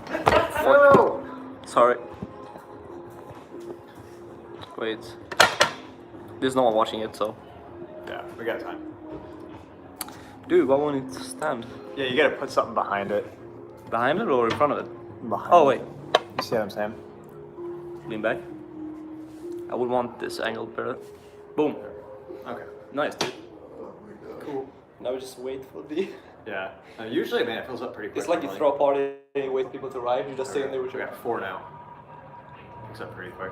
No! Sorry. Wait. There's no one watching it, so. Yeah, we got time. Dude, why won't it stand? Yeah, you gotta put something behind it. Behind it or in front of it? Behind Oh, it. wait. You see what I'm saying? Lean back. I would want this angle better. Boom. Okay. Nice, dude. Cool. Now we just wait for the... Yeah. Usually, man, it fills up pretty quick. It's like you throw a party and you wait people to arrive, you just stay in there with We your... got 4 now. Fills up pretty quick.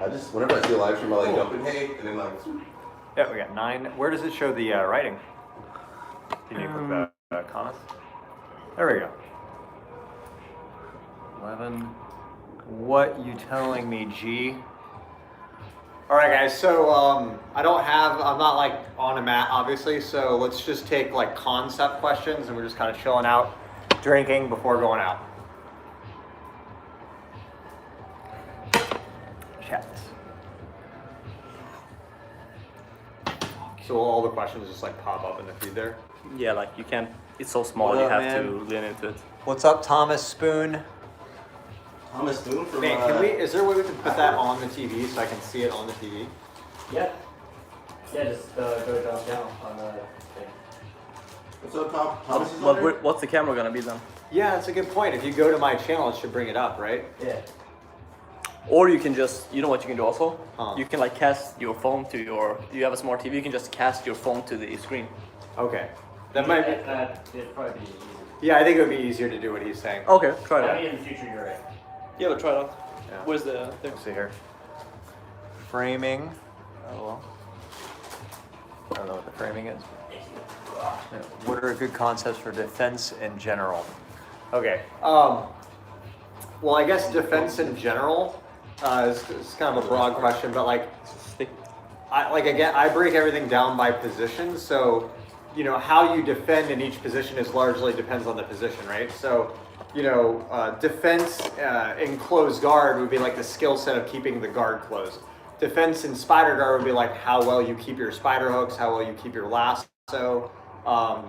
I just, whenever I see a live stream, I like jumping, hey, and then like. Yeah, we got 9. Where does it show the writing? Can you put the comments? There we go. 11. What you telling me, G? All right, guys. So I'm not like on a mat, obviously. So let's just take like concept questions, and we're just kind of chilling out, drinking before going out. Chat. So all the questions just like pop up in the feed there. Yeah, like you can't... It's so small, What you up, have man? to lean into it. What's up, Thomas Spoon? Thomas Spoon from. Man, is there a way we can put that on the TV so I can see it on the TV? Yeah. Yeah, just go drop down on the thing. What's up, Tom? Thomas is on there? What's the camera gonna be then? Yeah, that's a good point. If you go to my channel, it should bring it up, right? Yeah. Or you can just, you know what you can do also? Huh. You can like cast your phone to your, you have a smart TV, you can just cast your phone to the screen. Okay. That might be. It'd probably be easier. Yeah, I think it would be easier to do what he's saying. Okay, try I that. mean, in the future, you're right. Yeah, but try it out. Yeah. Where's the thing? Let's see here. Framing. Oh well. I don't know what the framing is. Yeah. What are good concepts for defense in general? Okay. Well, I guess defense in general is kind of a broad question, but like, Stick. I break everything down by position. So, you know, how you defend in each position is largely depends on the position, right? So, you know, defense in closed guard would be like the skill set of keeping the guard closed. Defense in spider guard would be like how well you keep your spider hooks, how well you keep your lasso.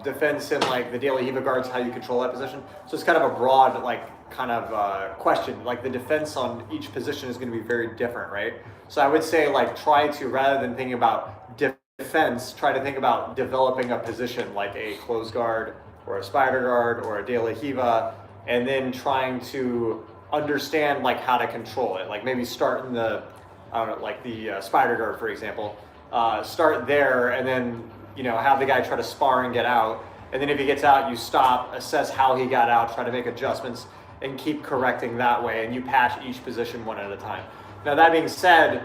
Defense in like the De La Riva guards, how you control that position. So it's kind of a broad question. Like the defense on each position is going to be very different, right? So I would say like try to, rather than thinking about defense, try to think about developing a position like a closed guard or a spider guard or a De La Riva, and then trying to understand like how to control it. Like maybe start in the, I don't know, like the spider guard, for example. Start there and then, you know, have the guy try to spar and get out. And then if he gets out, you stop, assess how he got out, try to make adjustments, and keep correcting that way. And you patch each position one at a time. Now, that being said,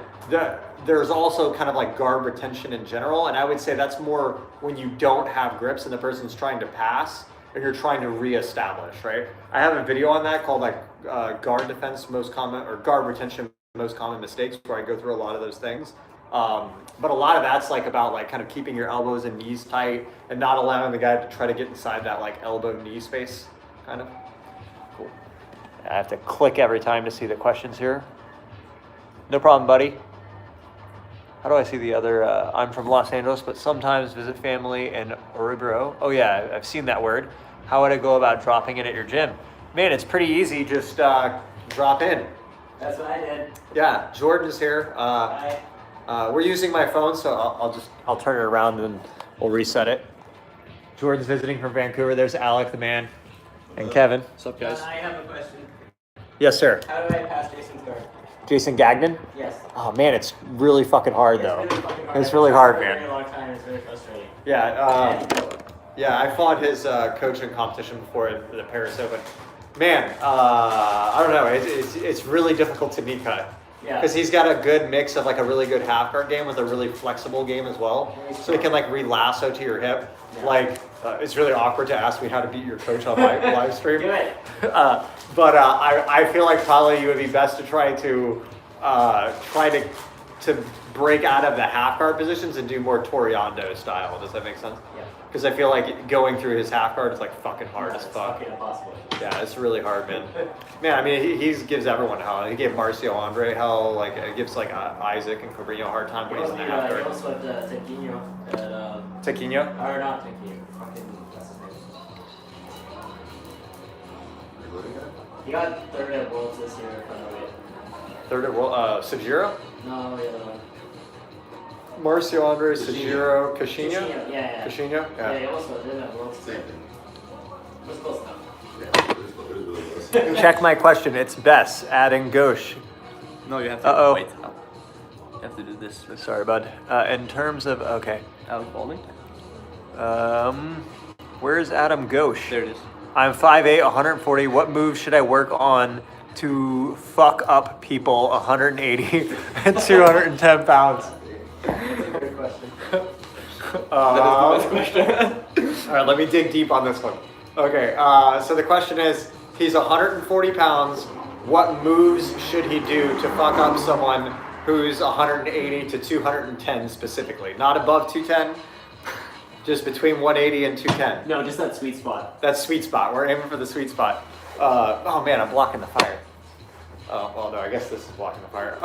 there's also kind of like guard retention in general. And I would say that's more when you don't have grips and the person's trying to pass and you're trying to reestablish, right? I have a video on that called like guard defense most common, or guard retention most common mistakes, where I go through a lot of those things. But a lot of that's like about like kind of keeping your elbows and knees tight and not allowing the guy to try to get inside that like elbow knee space, kind of. Cool. I have to click every time to see the questions here. No problem, buddy. How do I see the other? I'm from Los Angeles, but sometimes visit family in Oribro. Oh yeah, I've seen that word. How would I go about dropping in at your gym? Man, it's pretty easy. Just drop in. That's what I did. Yeah, Jordan is here. We're using my phone, so I'll turn it around and we'll reset it. Jordan's visiting from Vancouver. There's Alec, the man, and Kevin. What's up, John, guys? I have a question. Yes, sir. How do I pass Jason's guard? Jason Gagnon. Yes. Oh man, it's really fucking hard though. It's really fucking hard. It's really hard, For a man. very long time. It's very frustrating. Yeah. Yeah, I fought his coaching competition before at the Paris Open. Man, I don't know. It's really difficult to knee cut. Yeah. Because he's got a good mix of like a really good half guard game with a really flexible game as well. So he can like re-lasso to your hip. Yeah. Like, it's really awkward to ask me how to beat your coach on my live stream. Do it. But I feel like probably you would be best to try to break out of the half guard positions and do more Toriando style. Does that make sense? Yeah. Because I feel like going through his half guard is like fucking hard as It's fuck. fucking impossible. Yeah, it's really hard, man. Man, I mean, he gives everyone hell. He gave Marcio Andre hell. Like, it gives like Isaac and Cobrino a hard time when he's in the half He guard. also had Tequino at, Taquinho? or not Tequino, fucking, what's his name? He got third at Worlds this year for the weight. Third at world, Sub-Zero? No, the other one. Marcio Andre, Sub-Zero, Kashina? Yeah. Kashina? Yeah, he also did at Worlds. Same thing. It was close enough. Yeah, it was really close. Check my question. It's Bess, adding Gauche. No, you have to Uh-oh. wait. You have to do this. With Sorry, bud. In terms of, okay. Alec Baldwin. Where's Adam Gauche? There it is. I'm 5'8", 140. What moves should I work on to fuck up people 180 and 210 pounds? That's a good question. All right, let me dig deep on this one. Okay, so the question is, he's 140 pounds. What moves should he do to fuck up someone who's 180 to 210 specifically? Not above 210, just between 180 and 210. No, just that sweet spot. That's sweet spot. We're aiming for the sweet spot. Oh man, I'm blocking the fire. Oh, well, no, I guess this is blocking the fire.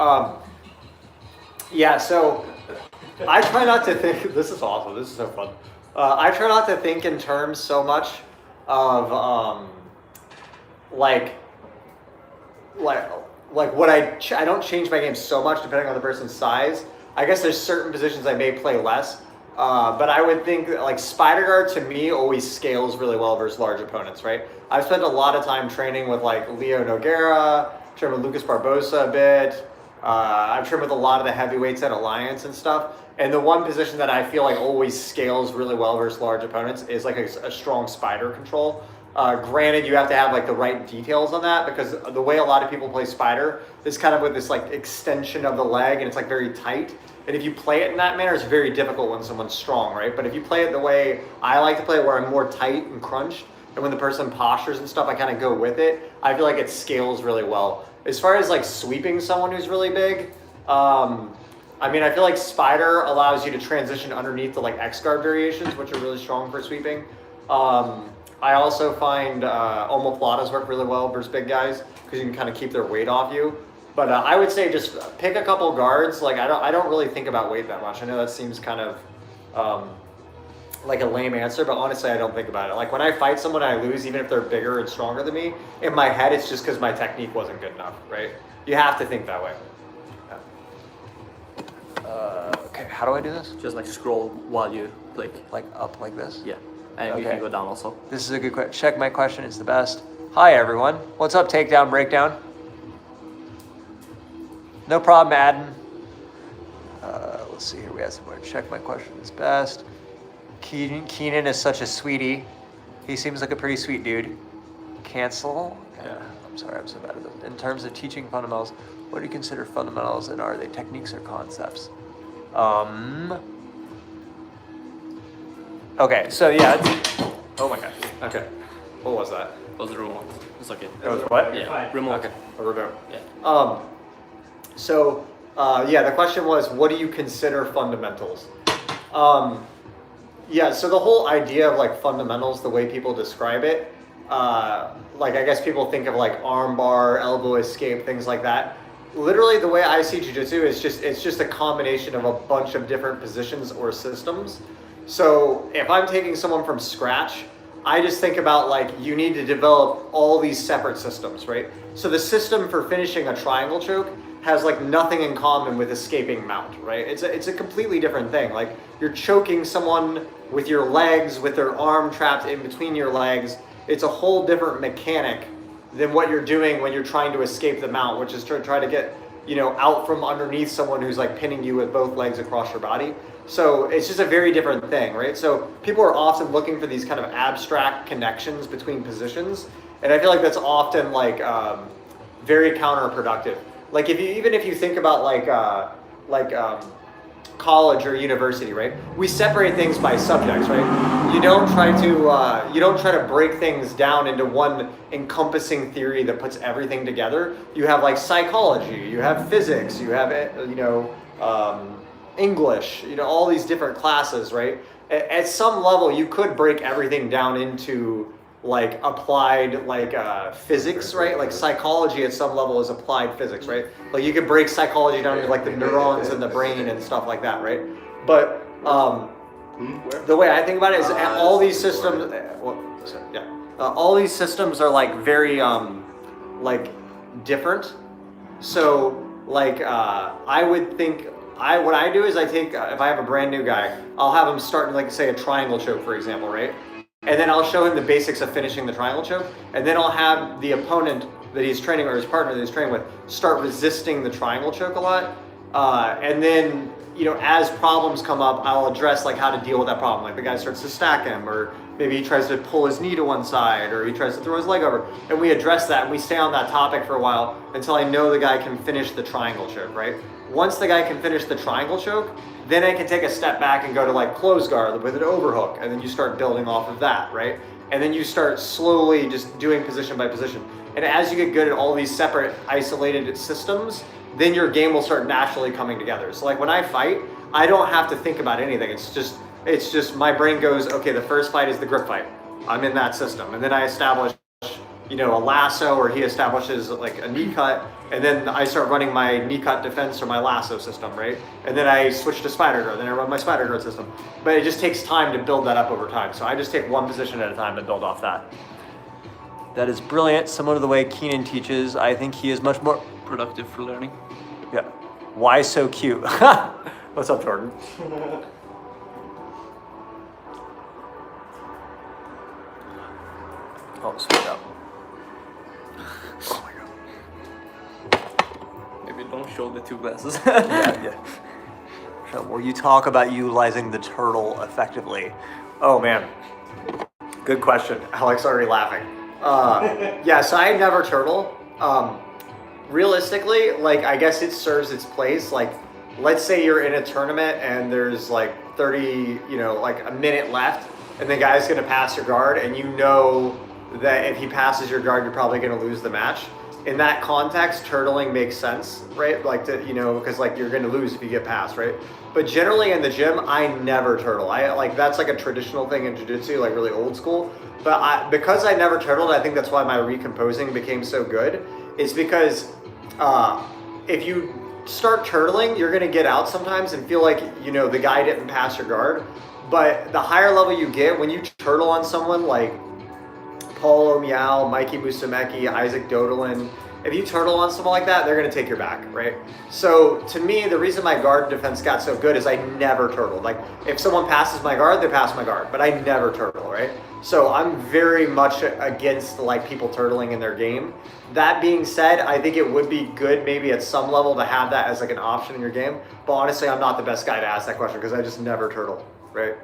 Yeah, so I try not to think, this is awesome, this is so fun. I try not to think in terms so much of, like what I don't change my game so much depending on the person's size. I guess there's certain positions I may play less, but I would think that, like, Spider Guard to me always scales really well versus large opponents, right? I've spent a lot of time training with like Leo Nogueira, trained with Lucas Barbosa a bit. I've trained with a lot of the heavyweights at Alliance and stuff. And the one position that I feel like always scales really well versus large opponents is like a strong spider control. Granted, you have to have like the right details on that, because the way a lot of people play spider is kind of with this like extension of the leg, and it's like very tight. And if you play it in that manner, it's very difficult when someone's strong, right? But if you play it the way I like to play it, where I'm more tight and crunched, and when the person postures and stuff, I kind of go with it, I feel like it scales really well. As far as like sweeping someone who's really big, I mean, I feel like Spider allows you to transition underneath the like X guard variations, which are really strong for sweeping. I also find omoplatas work really well versus big guys, because you can kind of keep their weight off you. But I would say just pick a couple guards. Like I don't really think about weight that much. I know that seems kind of like a lame answer, but honestly, I don't think about it. Like when I fight someone and I lose, even if they're bigger and stronger than me, in my head, it's just because my technique wasn't good enough, right? You have to think that way. Okay, how do I do this? Just like scroll while you click. Like up like this? Yeah. And you Okay. can go down also. This is a good question. Check my question, it's the best. Hi everyone. What's up, Takedown Breakdown? No problem, Madden. Let's see here, we have some more. Check my question is best. Keenan is such a sweetie. He seems like a pretty sweet dude. Cancel? Yeah, I'm sorry, I'm so bad at this. In terms of teaching fundamentals, what do you consider fundamentals, and are they techniques or concepts? Okay, so yeah. Oh my gosh. Okay. What was that? Those are remote. It's okay. It was what? You're Yeah. fine. Remote. Okay, a remote. Yeah. Yeah, the question was, what do you consider fundamentals? Yeah, so the whole idea of like fundamentals, the way people describe it, like I guess people think of like arm bar, elbow escape, things like that. Literally the way I see jiu-jitsu is it's just a combination of a bunch of different positions or systems. So if I'm taking someone from scratch, I just think about like you need to develop all these separate systems, right? So the system for finishing a triangle choke has like nothing in common with escaping mount, right? It's a completely different thing. Like you're choking someone with your legs, with their arm trapped in between your legs. It's a whole different mechanic than what you're doing when you're trying to escape the mount, which is to try to get, you know, out from underneath someone who's like pinning you with both legs across your body. So it's just a very different thing, right? So people are often looking for these kind of abstract connections between positions, and I feel like that's often like very counterproductive. Like even if you think about college or university, right? We separate things by subjects, right? You don't try to break things down into one encompassing theory that puts everything together. You have like psychology, you have physics, you have English, you know, all these different classes, right? At some level, you could break everything down into like applied physics, right? Like psychology at some level is applied physics, right? Like you could break psychology down to like the neurons in the brain and stuff like that, right? But the way I think about it is all these systems, all these systems are like very like different. So like I would think what I do is I take if I have a brand new guy, I'll have him start like say a triangle choke, for example, right? And then I'll show him the basics of finishing the triangle choke, and then I'll have the opponent that he's training or his partner that he's training with start resisting the triangle choke a lot, and then as problems come up, I'll address like how to deal with that problem. Like the guy starts to stack him, or maybe he tries to pull his knee to one side, or he tries to throw his leg over, and we address that and we stay on that topic for a while until I know the guy can finish the triangle choke, right? Once the guy can finish the triangle choke, then I can take a step back and go to like close guard with an overhook, and then you start building off of that, right? And then you start slowly just doing position by position. And as you get good at all these separate isolated systems, then your game will start naturally coming together. So like when I fight, I don't have to think about anything. It's just my brain goes, okay, the first fight is the grip fight. I'm in that system. And then I establish, a lasso, or he establishes like a knee cut, and then I start running my knee cut defense or my lasso system, right? And then I switch to spider guard, then I run my spider guard system. But it just takes time to build that up over time. So I just take one position at a time to build off that. That is brilliant. Similar to the way Keenan teaches, I think he is much more Productive for learning. Yeah. Why so cute? What's up, Jordan? Oh, speak up. Oh my god. Maybe don't show the two glasses. Yeah. So, where you talk about utilizing the turtle effectively. Oh man. Good question. Alex already laughing. Yeah, so I never turtle. Realistically, like I guess it serves its place. Like, let's say you're in a tournament and there's like 30, like a minute left, and the guy's gonna pass your guard, and you know that if he passes your guard, you're probably gonna lose the match. In that context, turtling makes sense, right? Like because like you're gonna lose if you get past, right? But generally in the gym, I never turtle. That's like a traditional thing in jiu-jitsu, like really old school. But because I never turtled, I think that's why my recomposing became so good. Is because if you start turtling, you're gonna get out sometimes and feel like the guy didn't pass your guard. But the higher level you get, when you turtle on someone like Paulo Miao, Mikey Musumeci, Isaac Dodelin, if you turtle on someone like that, they're gonna take your back, right? So to me, the reason my guard defense got so good is I never turtled. Like if someone passes my guard, they pass my guard, but I never turtle, right? So I'm very much against like people turtling in their game. That being said, I think it would be good maybe at some level to have that as like an option in your game. But honestly, I'm not the best guy to ask that question because I just never turtle, right?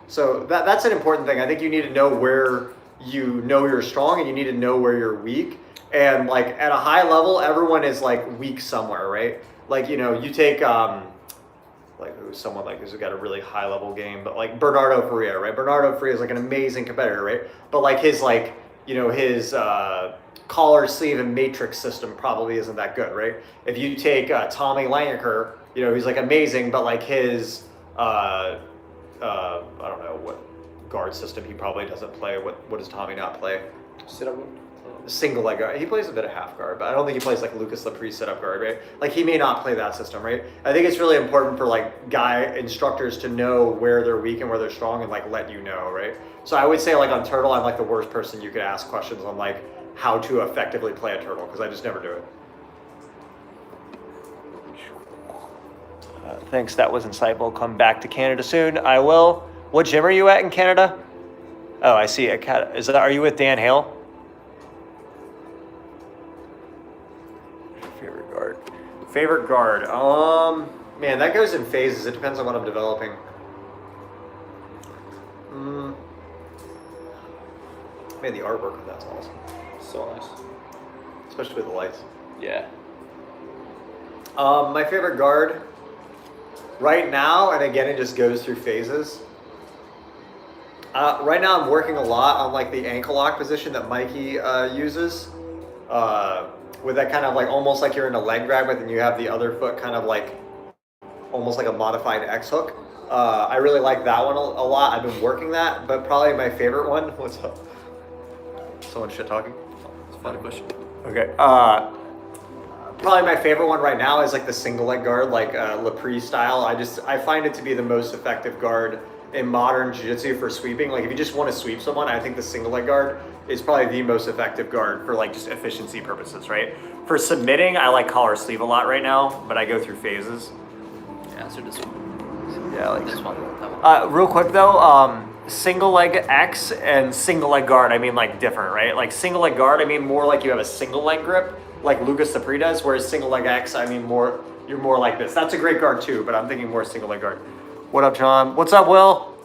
So that's an important thing. I think you need to know where you're strong, and you need to know where you're weak. And like at a high level, everyone is like weak somewhere, right? Like, you take someone like who's got a really high level game, but like Bernardo Faria, right? Bernardo Faria is like an amazing competitor, right? But like his collar, sleeve, and matrix system probably isn't that good, right? If you take Tommy Langaker, he's like amazing, but like his I don't know what guard system he probably doesn't play. What does Tommy not play? Sit up. Single leg guard. He plays a bit of half guard, but I don't think he plays like Lucas Lepre sit up guard, right? Like he may not play that system, right? I think it's really important for like guy instructors to know where they're weak and where they're strong and like let you know, right? So I would say like on turtle, I'm like the worst person you could ask questions on like how to effectively play a turtle because I just never do it. Thanks, that was insightful. Come back to Canada soon. I will. What gym are you at in Canada? Oh, I see. Are you with Dan Hale? Favorite guard? Man, that goes in phases. It depends on what I'm developing. Man, the artwork of that's awesome. So nice. Especially with the lights. Yeah. My favorite guard right now, and again, it just goes through phases. Right now, I'm working a lot on like the ankle lock position that Mikey uses. With that kind of like almost like you're in a leg grab, but then you have the other foot kind of like almost like a modified X hook. I really like that one a lot. I've been working that, but probably my favorite one. What's up? Someone shit talking? It's a funny question. Okay. Probably my favorite one right now is like the single leg guard, like Lepre style. I find it to be the most effective guard in modern jiu-jitsu for sweeping. Like if you just want to sweep someone, I think the single leg guard is probably the most effective guard for like just efficiency purposes, right? For submitting, I like collar sleeve a lot right now, but I go through phases. Yeah, so this one. Yeah, like This one. That one. real quick though, single leg X and single leg guard, I mean like different, right? Like single leg guard, I mean more like you have a single leg grip, like Lucas Sapri does, whereas single leg X, I mean more, you're more like this. That's a great guard too, but I'm thinking more single leg guard. What up, John? What's up, Will?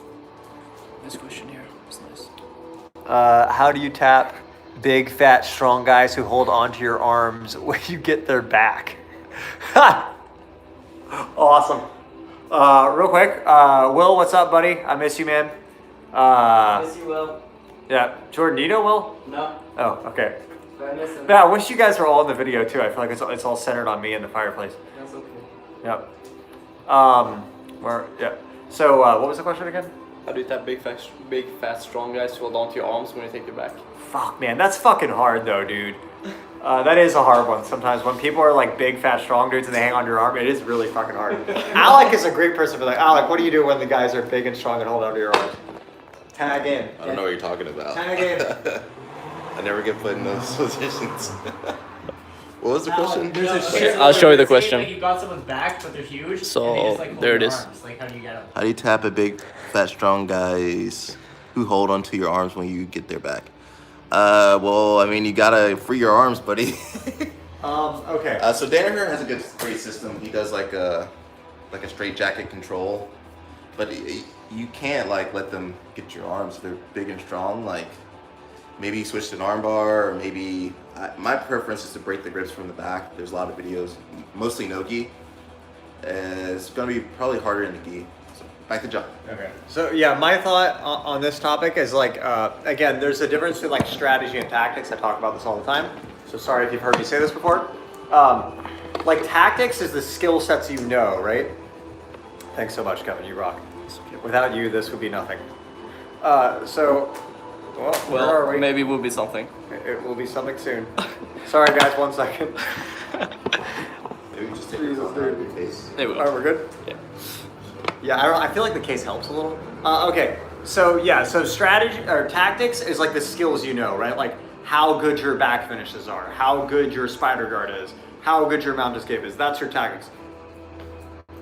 Nice question here. It's nice. How do you tap big, fat, strong guys who hold onto your arms when you get their back? Awesome. Real quick, Will, what's up, buddy? I miss you, man. Miss you, Will. Yeah, Jordan, do you know Will? No, Oh, okay. but I miss him. Yeah, I wish you guys were all in the video too. I feel like it's all centered on me in the fireplace. That's okay. Yep. Yeah. So, what was the question again? How do you tap big, fat, strong guys to hold onto your arms when you take your back? Fuck, man, that's fucking hard though, dude. That is a hard one sometimes. When people are like big, fat, strong dudes and they hang on your arm, it is really fucking hard. Alec is a great person for that. Alec, what do you do when the guys are big and strong and hold onto your arms? Tag in. I don't know what you're talking about. Tag in. I never get put in those positions. What was the question? I'll show you the question. Like you got someone's back, but they're huge. So, and they just, like, hold there it your is. arms. Like how do you get them? How do you tap a big, fat, strong guys who hold onto your arms when you get their back? Well, I mean, you gotta free your arms, buddy. Okay. So Danaher has a great system. He does like a straight jacket control, but you can't like let them get your arms. They're big and strong. Like maybe switch to an arm bar, or maybe my preference is to break the grips from the back. There's a lot of videos, mostly no gi. It's gonna be probably harder in the gi. So back to John. Okay. So yeah, my thought on this topic is like, again, there's a difference between like strategy and tactics. I talk about this all the time. So sorry if you've heard me say this before. Like tactics is the skill sets you know, right? Thanks so much, Kevin. You rock. Without you, this would be nothing. So, well, where are we? Maybe it will be something. It will be something soon. Sorry, guys. 1 second. Maybe just take Jesus, your phone out of dude. your face. There we All right, go. we're good. Yeah. Yeah, I feel like the case helps a little. Okay, so yeah, so strategy or tactics is like the skills you know, right? Like how good your back finishes are, how good your spider guard is, how good your mount escape is. That's your tactics.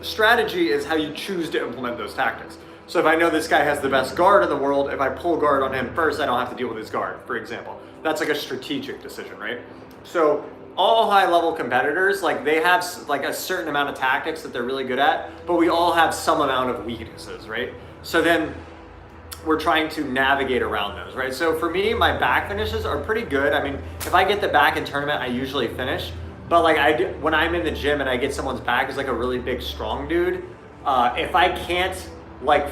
Strategy is how you choose to implement those tactics. So if I know this guy has the best guard in the world, if I pull guard on him first, I don't have to deal with his guard, for example. That's like a strategic decision, right? So all high level competitors, like they have like a certain amount of tactics that they're really good at, but we all have some amount of weaknesses, right? So then we're trying to navigate around those, right? So for me, my back finishes are pretty good. I mean, if I get the back in tournament, I usually finish. But like when I'm in the gym and I get someone's back who's like a really big, strong dude, if I can't like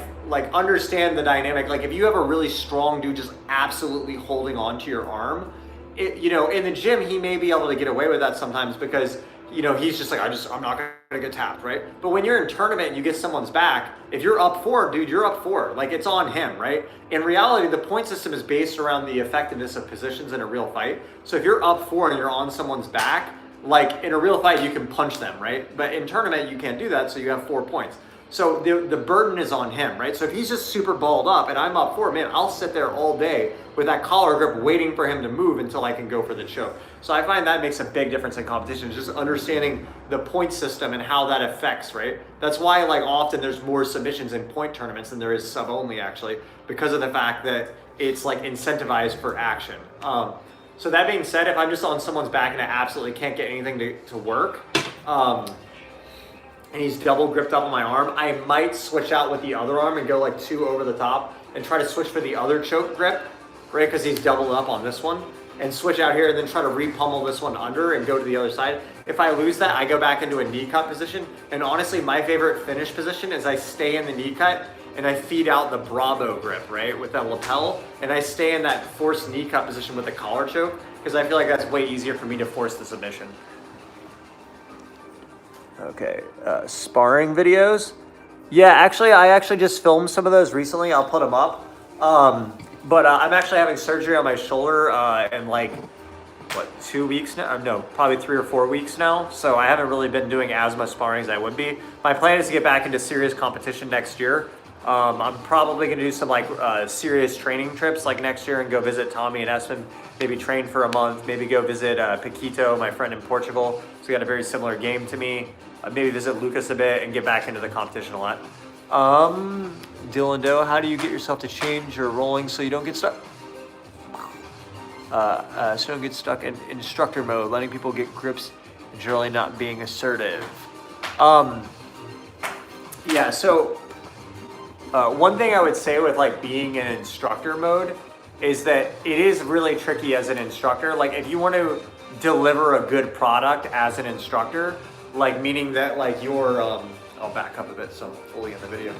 understand the dynamic, like if you have a really strong dude just absolutely holding onto your arm, you know, in the gym, he may be able to get away with that sometimes because, you know, he's just like, I'm not gonna get tapped, right? But when you're in tournament and you get someone's back, if you're up 4, dude, you're up 4. Like it's on him, right? In reality, the point system is based around the effectiveness of positions in a real fight. So if you're up 4 and you're on someone's back, like in a real fight, you can punch them, right? But in tournament, you can't do that, so you have 4 points. So the burden is on him, right? So if he's just super balled up and I'm up 4, man, I'll sit there all day with that collar grip waiting for him to move until I can go for the choke. So I find that makes a big difference in competition, just understanding the point system and how that affects, right? That's why like often there's more submissions in point tournaments than there is sub only actually, because of the fact that it's like incentivized for action. So that being said, if I'm just on someone's back and I absolutely can't get anything to work, and he's double gripped up on my arm, I might switch out with the other arm and go like 2 over the top and try to switch for the other choke grip, right? Because he's doubled up on this one, and switch out here and then try to re-pummel this one under and go to the other side. If I lose that, I go back into a knee cut position. And honestly, my favorite finish position is I stay in the knee cut and I feed out the Bravo grip, right? With that lapel, and I stay in that forced knee cut position with the collar choke because I feel like that's way easier for me to force the submission. Okay, sparring videos. Yeah, actually, I just filmed some of those recently. I'll put them up. But I'm actually having surgery on my shoulder in like, 2 weeks now? No, probably 3 or 4 weeks now. So I haven't really been doing as much sparring as I would be. My plan is to get back into serious competition next year. I'm probably gonna do some like serious training trips like next year and go visit Tommy and Espen, maybe train for a month, maybe go visit Paquito, my friend in Portugal. So he got a very similar game to me. Maybe visit Lucas a bit and get back into the competition a lot. Dylan Doe, how do you get yourself to change your rolling so you don't get stuck? So you don't get stuck in instructor mode, letting people get grips and generally not being assertive. Yeah, so one thing I would say with like being in instructor mode is that it is really tricky as an instructor. Like if you want to deliver a good product as an instructor, like meaning that like you're, I'll back up a bit so I'm fully in the video.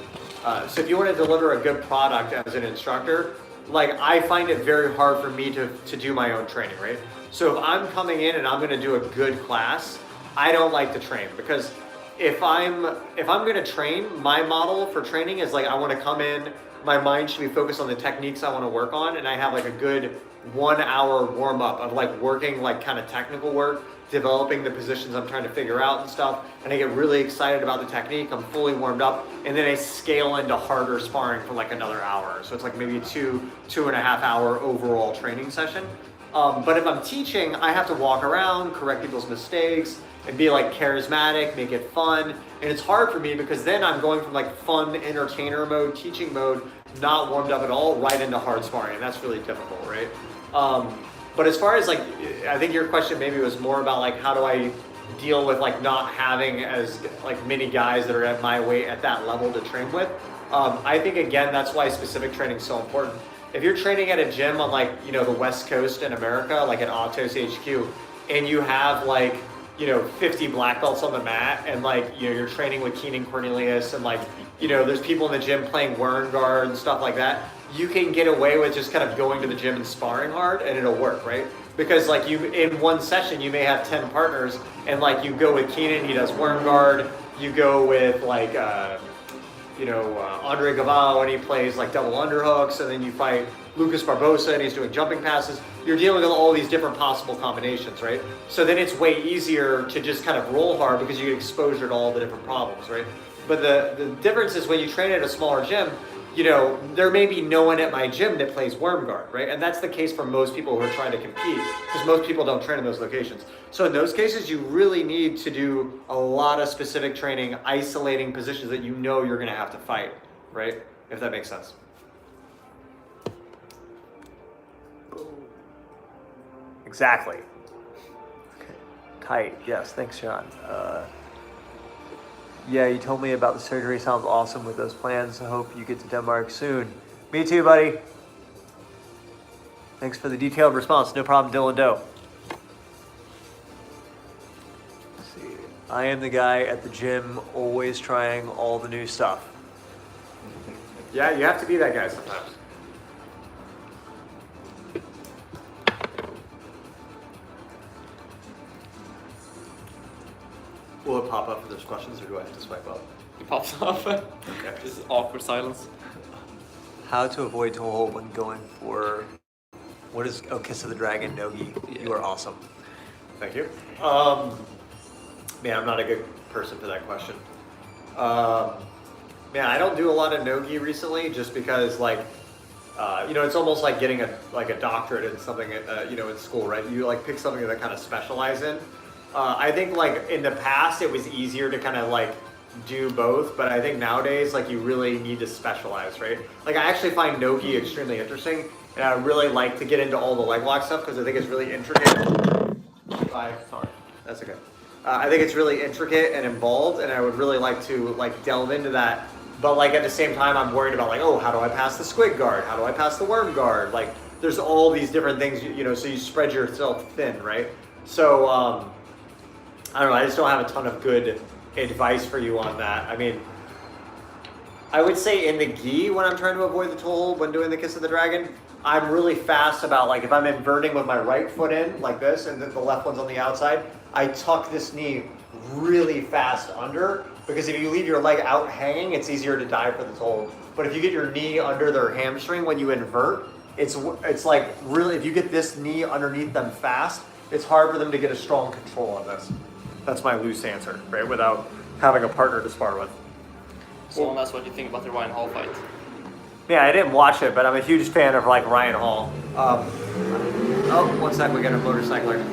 So if you want to deliver a good product as an instructor, like I find it very hard for me to do my own training, right? So if I'm coming in and I'm going to do a good class, I don't like to train because if I'm going to train, my model for training is like I want to come in, my mind should be focused on the techniques I want to work on, and I have like a good 1 hour warm up of like working like kind of technical work, developing the positions I'm trying to figure out and stuff, and I get really excited about the technique. I'm fully warmed up, and then I scale into harder sparring for like another hour. So it's like maybe a 2.5 hour overall training session. But if I'm teaching, I have to walk around, correct people's mistakes, and be like charismatic, make it fun. And it's hard for me because then I'm going from like fun entertainer mode, teaching mode, not warmed up at all, right into hard sparring. And that's really difficult, right? But as far as like, I think your question maybe was more about like, how do I deal with like not having as like many guys that are at my weight at that level to train with? I think again, that's why specific training is so important. If you're training at a gym on like, you know, the West Coast in America, like at Autos HQ, and you have like, you know, 50 black belts on the mat, and like, you know, you're training with Keenan Cornelius, and like, you know, there's people in the gym playing worm guard and stuff like that, you can get away with just kind of going to the gym and sparring hard, and it'll work, right? Because like you, in one session, you may have 10 partners, and like you go with Keenan, he does worm guard, you go with like, you know, Andre Galvao, and he plays like double underhooks, and then you fight Lucas Barbosa, and he's doing jumping passes. You're dealing with all these different possible combinations, right? So then it's way easier to just kind of roll hard because you get exposure to all the different problems, right? But the difference is when you train at a smaller gym, you know, there may be no one at my gym that plays worm guard, right? And that's the case for most people who are trying to compete because most people don't train in those locations. So in those cases, you really need to do a lot of specific training, isolating positions that you know you're gonna have to fight, right? If that makes sense. Exactly. Okay. Tight, yes, thanks Sean. Yeah, you told me about the surgery. Sounds awesome with those plans. I hope you get to Denmark soon. Me too, buddy. Thanks for the detailed response. No problem, Dylan Doe. Let's see. I am the guy at the gym, always trying all the new stuff. Yeah, you have to be that guy sometimes. Will it pop up if there's questions, or do I have to swipe up? It pops up. Okay. Just awkward silence. How to avoid toe hold when going for what is Kiss of the Dragon Nogi? Yeah. You are awesome. Thank you. Man, I'm not a good person for that question. Man, I don't do a lot of Nogi recently, just because like, you know, it's almost like getting a doctorate in something, you know, in school, right? You like pick something that kind of specialize in. I think like in the past it was easier to kind of like do both, but I think nowadays like you really need to specialize, right? Like I actually find Nogi extremely interesting, and I really like to get into all the leg lock stuff because I think it's really intricate. Sorry, that's okay. I think it's really intricate and involved, and I would really like to like delve into that. But like at the same time, I'm worried about like, oh, how do I pass the squid guard? How do I pass the worm guard? Like there's all these different things, you know, so you spread yourself thin, right? So I don't know, I just don't have a ton of good advice for you on that. I mean, I would say in the gi, when I'm trying to avoid the toe hold when doing the Kiss of the Dragon, I'm really fast about like if I'm inverting with my right foot in like this and then the left one's on the outside, I tuck this knee really fast under, because if you leave your leg out hanging, it's easier to dive for the toe hold. But if you get your knee under their hamstring when you invert, it's like really, if you get this knee underneath them fast, it's hard for them to get a strong control on this. That's my loose answer, right? Without having a partner to spar with. Someone asked what you think about the Ryan Hall fight. Yeah, I didn't watch it, but I'm a huge fan of like Ryan Hall. Oh, one sec, we got a motorcycler.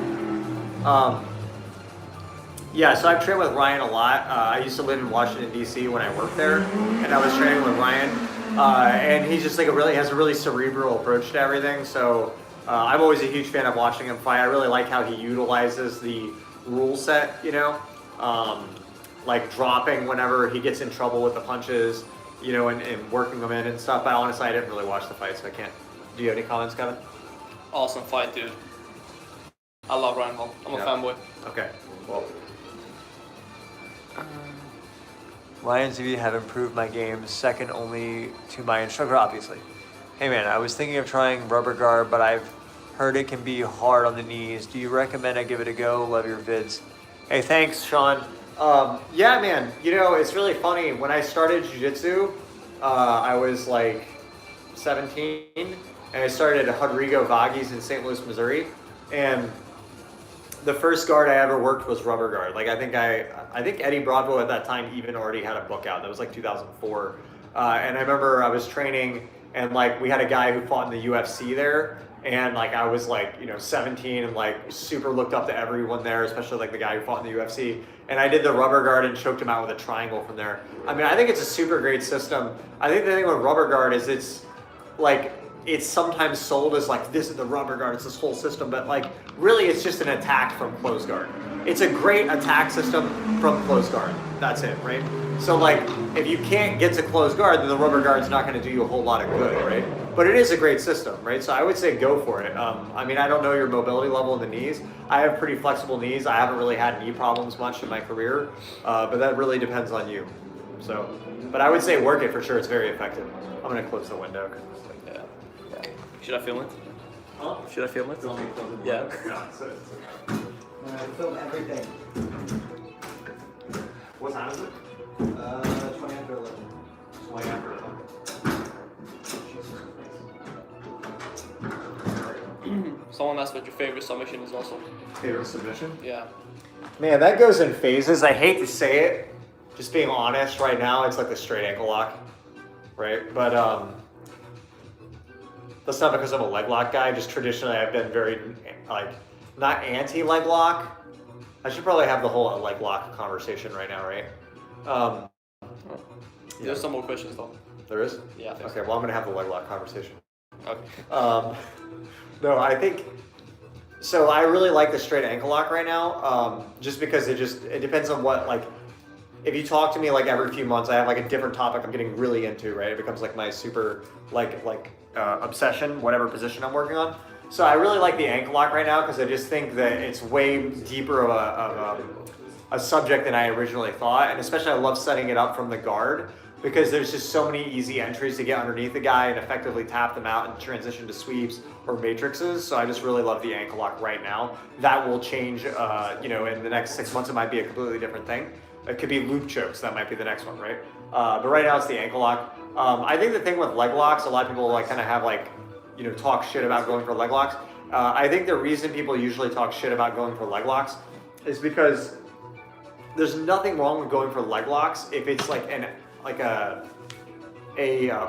Yeah, so I've trained with Ryan a lot. I used to live in Washington D.C. when I worked there, and I was training with Ryan. And he's just like has a really cerebral approach to everything. So I'm always a huge fan of watching him fight. I really like how he utilizes the rule set, you know, like dropping whenever he gets in trouble with the punches, you know, and working them in and stuff. But honestly, I didn't really watch the fight, so I can't. Do you have any comments, Kevin? Awesome fight, dude. I love Ryan Hall. I'm a fanboy. Okay, well. Lions TV have improved my game, second only to my instructor, obviously. Hey man, I was thinking of trying rubber guard, but I've heard it can be hard on the knees. Do you recommend I give it a go? Love your vids. Hey, thanks, Sean. Yeah, man, you know, it's really funny. When I started jiu-jitsu, I was like 17, and I started at Rodrigo Vaghi's in St. Louis, Missouri. And the first guard I ever worked was rubber guard. Like I think Eddie Bravo at that time even already had a book out. That was like 2004. And I remember I was training and like we had a guy who fought in the UFC there. And like I was like, you know, 17 and like super looked up to everyone there, especially like the guy who fought in the UFC. And I did the rubber guard and choked him out with a triangle from there. I mean, I think it's a super great system. I think the thing with rubber guard is it's sometimes sold as like, this is the rubber guard, it's this whole system, but like really it's just an attack from closed guard. It's a great attack system from closed guard. That's it, right? So like, if you can't get to closed guard, then the rubber guard's not gonna do you a whole lot of good, right? But it is a great system, right? So I would say go for it. I mean, I don't know your mobility level in the knees. I have pretty flexible knees. I haven't really had knee problems much in my career, but that really depends on you. So, but I would say work it for sure. It's very effective. I'm gonna close the window. Yeah. Should I film it? Huh? Should I film it? Do you want me to close the Yeah. window? No, it's okay. Film everything. What time is it? 20 after 11. 20 after 11. Someone asked what your favorite submission is also. Favorite submission? Yeah. Man, that goes in phases. I hate to say it. Just being honest, right now, it's like the straight ankle lock, right? But that's not because I'm a leg lock guy. Just traditionally, I've been very, like, not anti-leg lock. I should probably have the whole leg lock conversation right now, right? There's some more questions though. There is? Yeah. Okay, well, I'm going to have the leg lock conversation. Okay. No, I think, so I really like the straight ankle lock right now, just because it depends on what, like, if you talk to me like every few months, I have like a different topic I'm getting really into, right? It becomes like my super, obsession, whatever position I'm working on. So I really like the ankle lock right now because I just think that it's way deeper of a subject than I originally thought. And especially I love setting it up from the guard because there's just so many easy entries to get underneath the guy and effectively tap them out and transition to sweeps or matrices. So I just really love the ankle lock right now. That will change, in the next 6 months, it might be a completely different thing. It could be loop chokes. That might be the next one, right? But right now it's the ankle lock. I think the thing with leg locks, a lot of people like kind of have like, talk shit about going for leg locks. I think the reason people usually talk shit about going for leg locks is because there's nothing wrong with going for leg locks if it's like a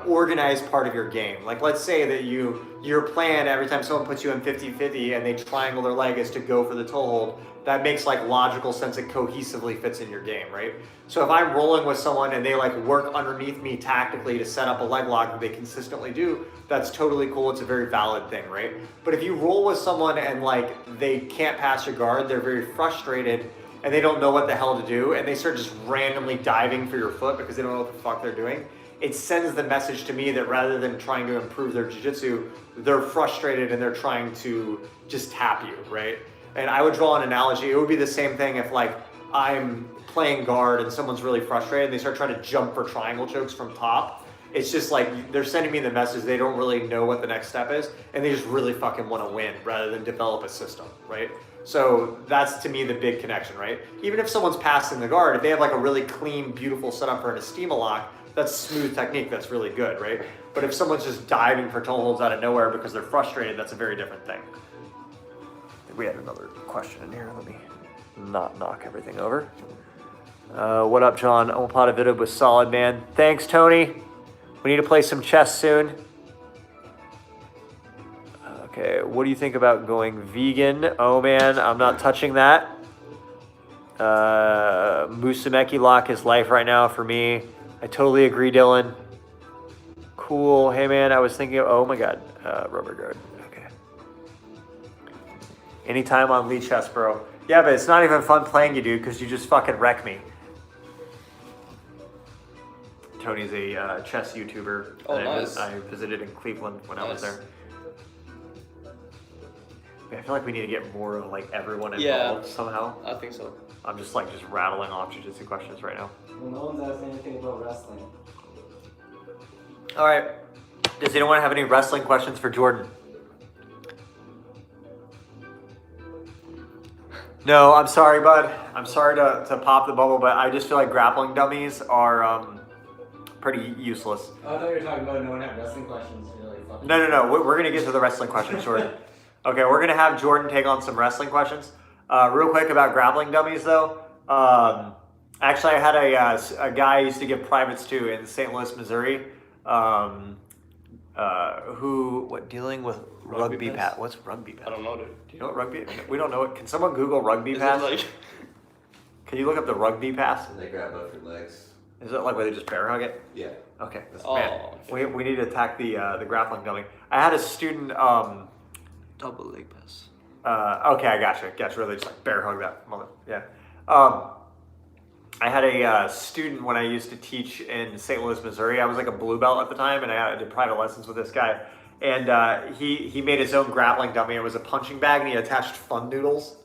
organized part of your game. Like let's say that your plan every time someone puts you in 50-50 and they triangle their leg is to go for the toe hold. That makes like logical sense. It cohesively fits in your game, right? So if I'm rolling with someone and they like work underneath me tactically to set up a leg lock that they consistently do, that's totally cool. It's a very valid thing, right? But if you roll with someone and like they can't pass your guard, they're very frustrated and they don't know what the hell to do and they start just randomly diving for your foot because they don't know what the fuck they're doing, it sends the message to me that rather than trying to improve their jiu-jitsu, they're frustrated and they're trying to just tap you, right? And I would draw an analogy. It would be the same thing if like I'm playing guard and someone's really frustrated and they start trying to jump for triangle chokes from top. It's just like they're sending me the message they don't really know what the next step is and they just really fucking want to win rather than develop a system, right? So that's to me the big connection, right? Even if someone's passing the guard, if they have like a really clean, beautiful setup for an Estima lock, that's smooth technique, that's really good, right? But if someone's just diving for toe holds out of nowhere because they're frustrated, that's a very different thing. We had another question in here. Let me not knock everything over. What up, John? Omoplata video was solid, man. Thanks, Tony. We need to play some chess soon. Okay, what do you think about going vegan? Oh man, I'm not touching that. Musumeki lock is life right now for me. I totally agree, Dylan. Cool. Hey man, I was thinking of, oh my god, rubber guard. Okay. Anytime on Lee Chess, bro. Yeah, but it's not even fun playing you, dude, because you just fucking wreck me. Tony's a chess YouTuber. Oh, that nice. I visited in Cleveland when I was Nice. there. I feel like we need to get more of like everyone Yeah. involved somehow. I think so. I'm just rattling off jiu-jitsu questions right now. Well, no one's asking anything about wrestling. All right. Does anyone have any wrestling questions for Jordan? No, I'm sorry, bud. I'm sorry to pop the bubble, but I just feel like grappling dummies are pretty useless. Oh, I thought you were talking about no one had wrestling questions. You're like, fucking. No. We're going to get to the wrestling questions, Jordan. Okay, we're going to have Jordan take on some wrestling questions. Real quick about grappling dummies, though. Actually, I had a guy I used to give privates to in St. Louis, Missouri, dealing with rugby pass? pass. What's rugby pass? I don't know, dude. Do you know what rugby? We don't know it. Can someone Google rugby Is pass? it like Can you look up the rugby pass? And they grab both your legs. Is it like where they just bear hug it? Yeah. Okay. Oh, Man, okay. we need to attack the grappling dummy. I had a student. Double leg pass. Okay, I gotcha. Really, just like bear hug that mother. Yeah. I had a student when I used to teach in St. Louis, Missouri. I was like a blue belt at the time, and I did private lessons with this guy. And he made his own grappling dummy. It was a punching bag, and he attached fun noodles.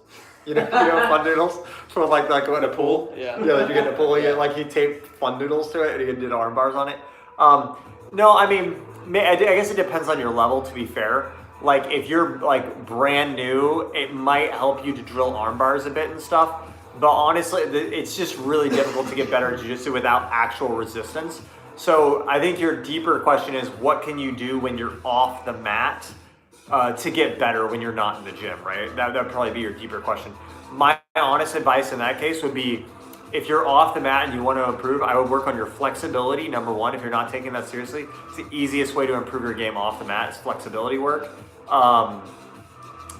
You know fun noodles from like in a pool. Yeah. Like you get in a pool. He taped fun noodles to it, and he did arm bars on it. No, I mean, I guess it depends on your level. To be fair, like if you're like brand new, it might help you to drill arm bars a bit and stuff. But honestly, it's just really difficult to get better at jiu-jitsu without actual resistance. So I think your deeper question is, what can you do when you're off the mat to get better when you're not in the gym, right? That would probably be your deeper question. My honest advice in that case would be, if you're off the mat and you want to improve, I would work on your flexibility, number one, if you're not taking that seriously. It's the easiest way to improve your game off the mat is flexibility work.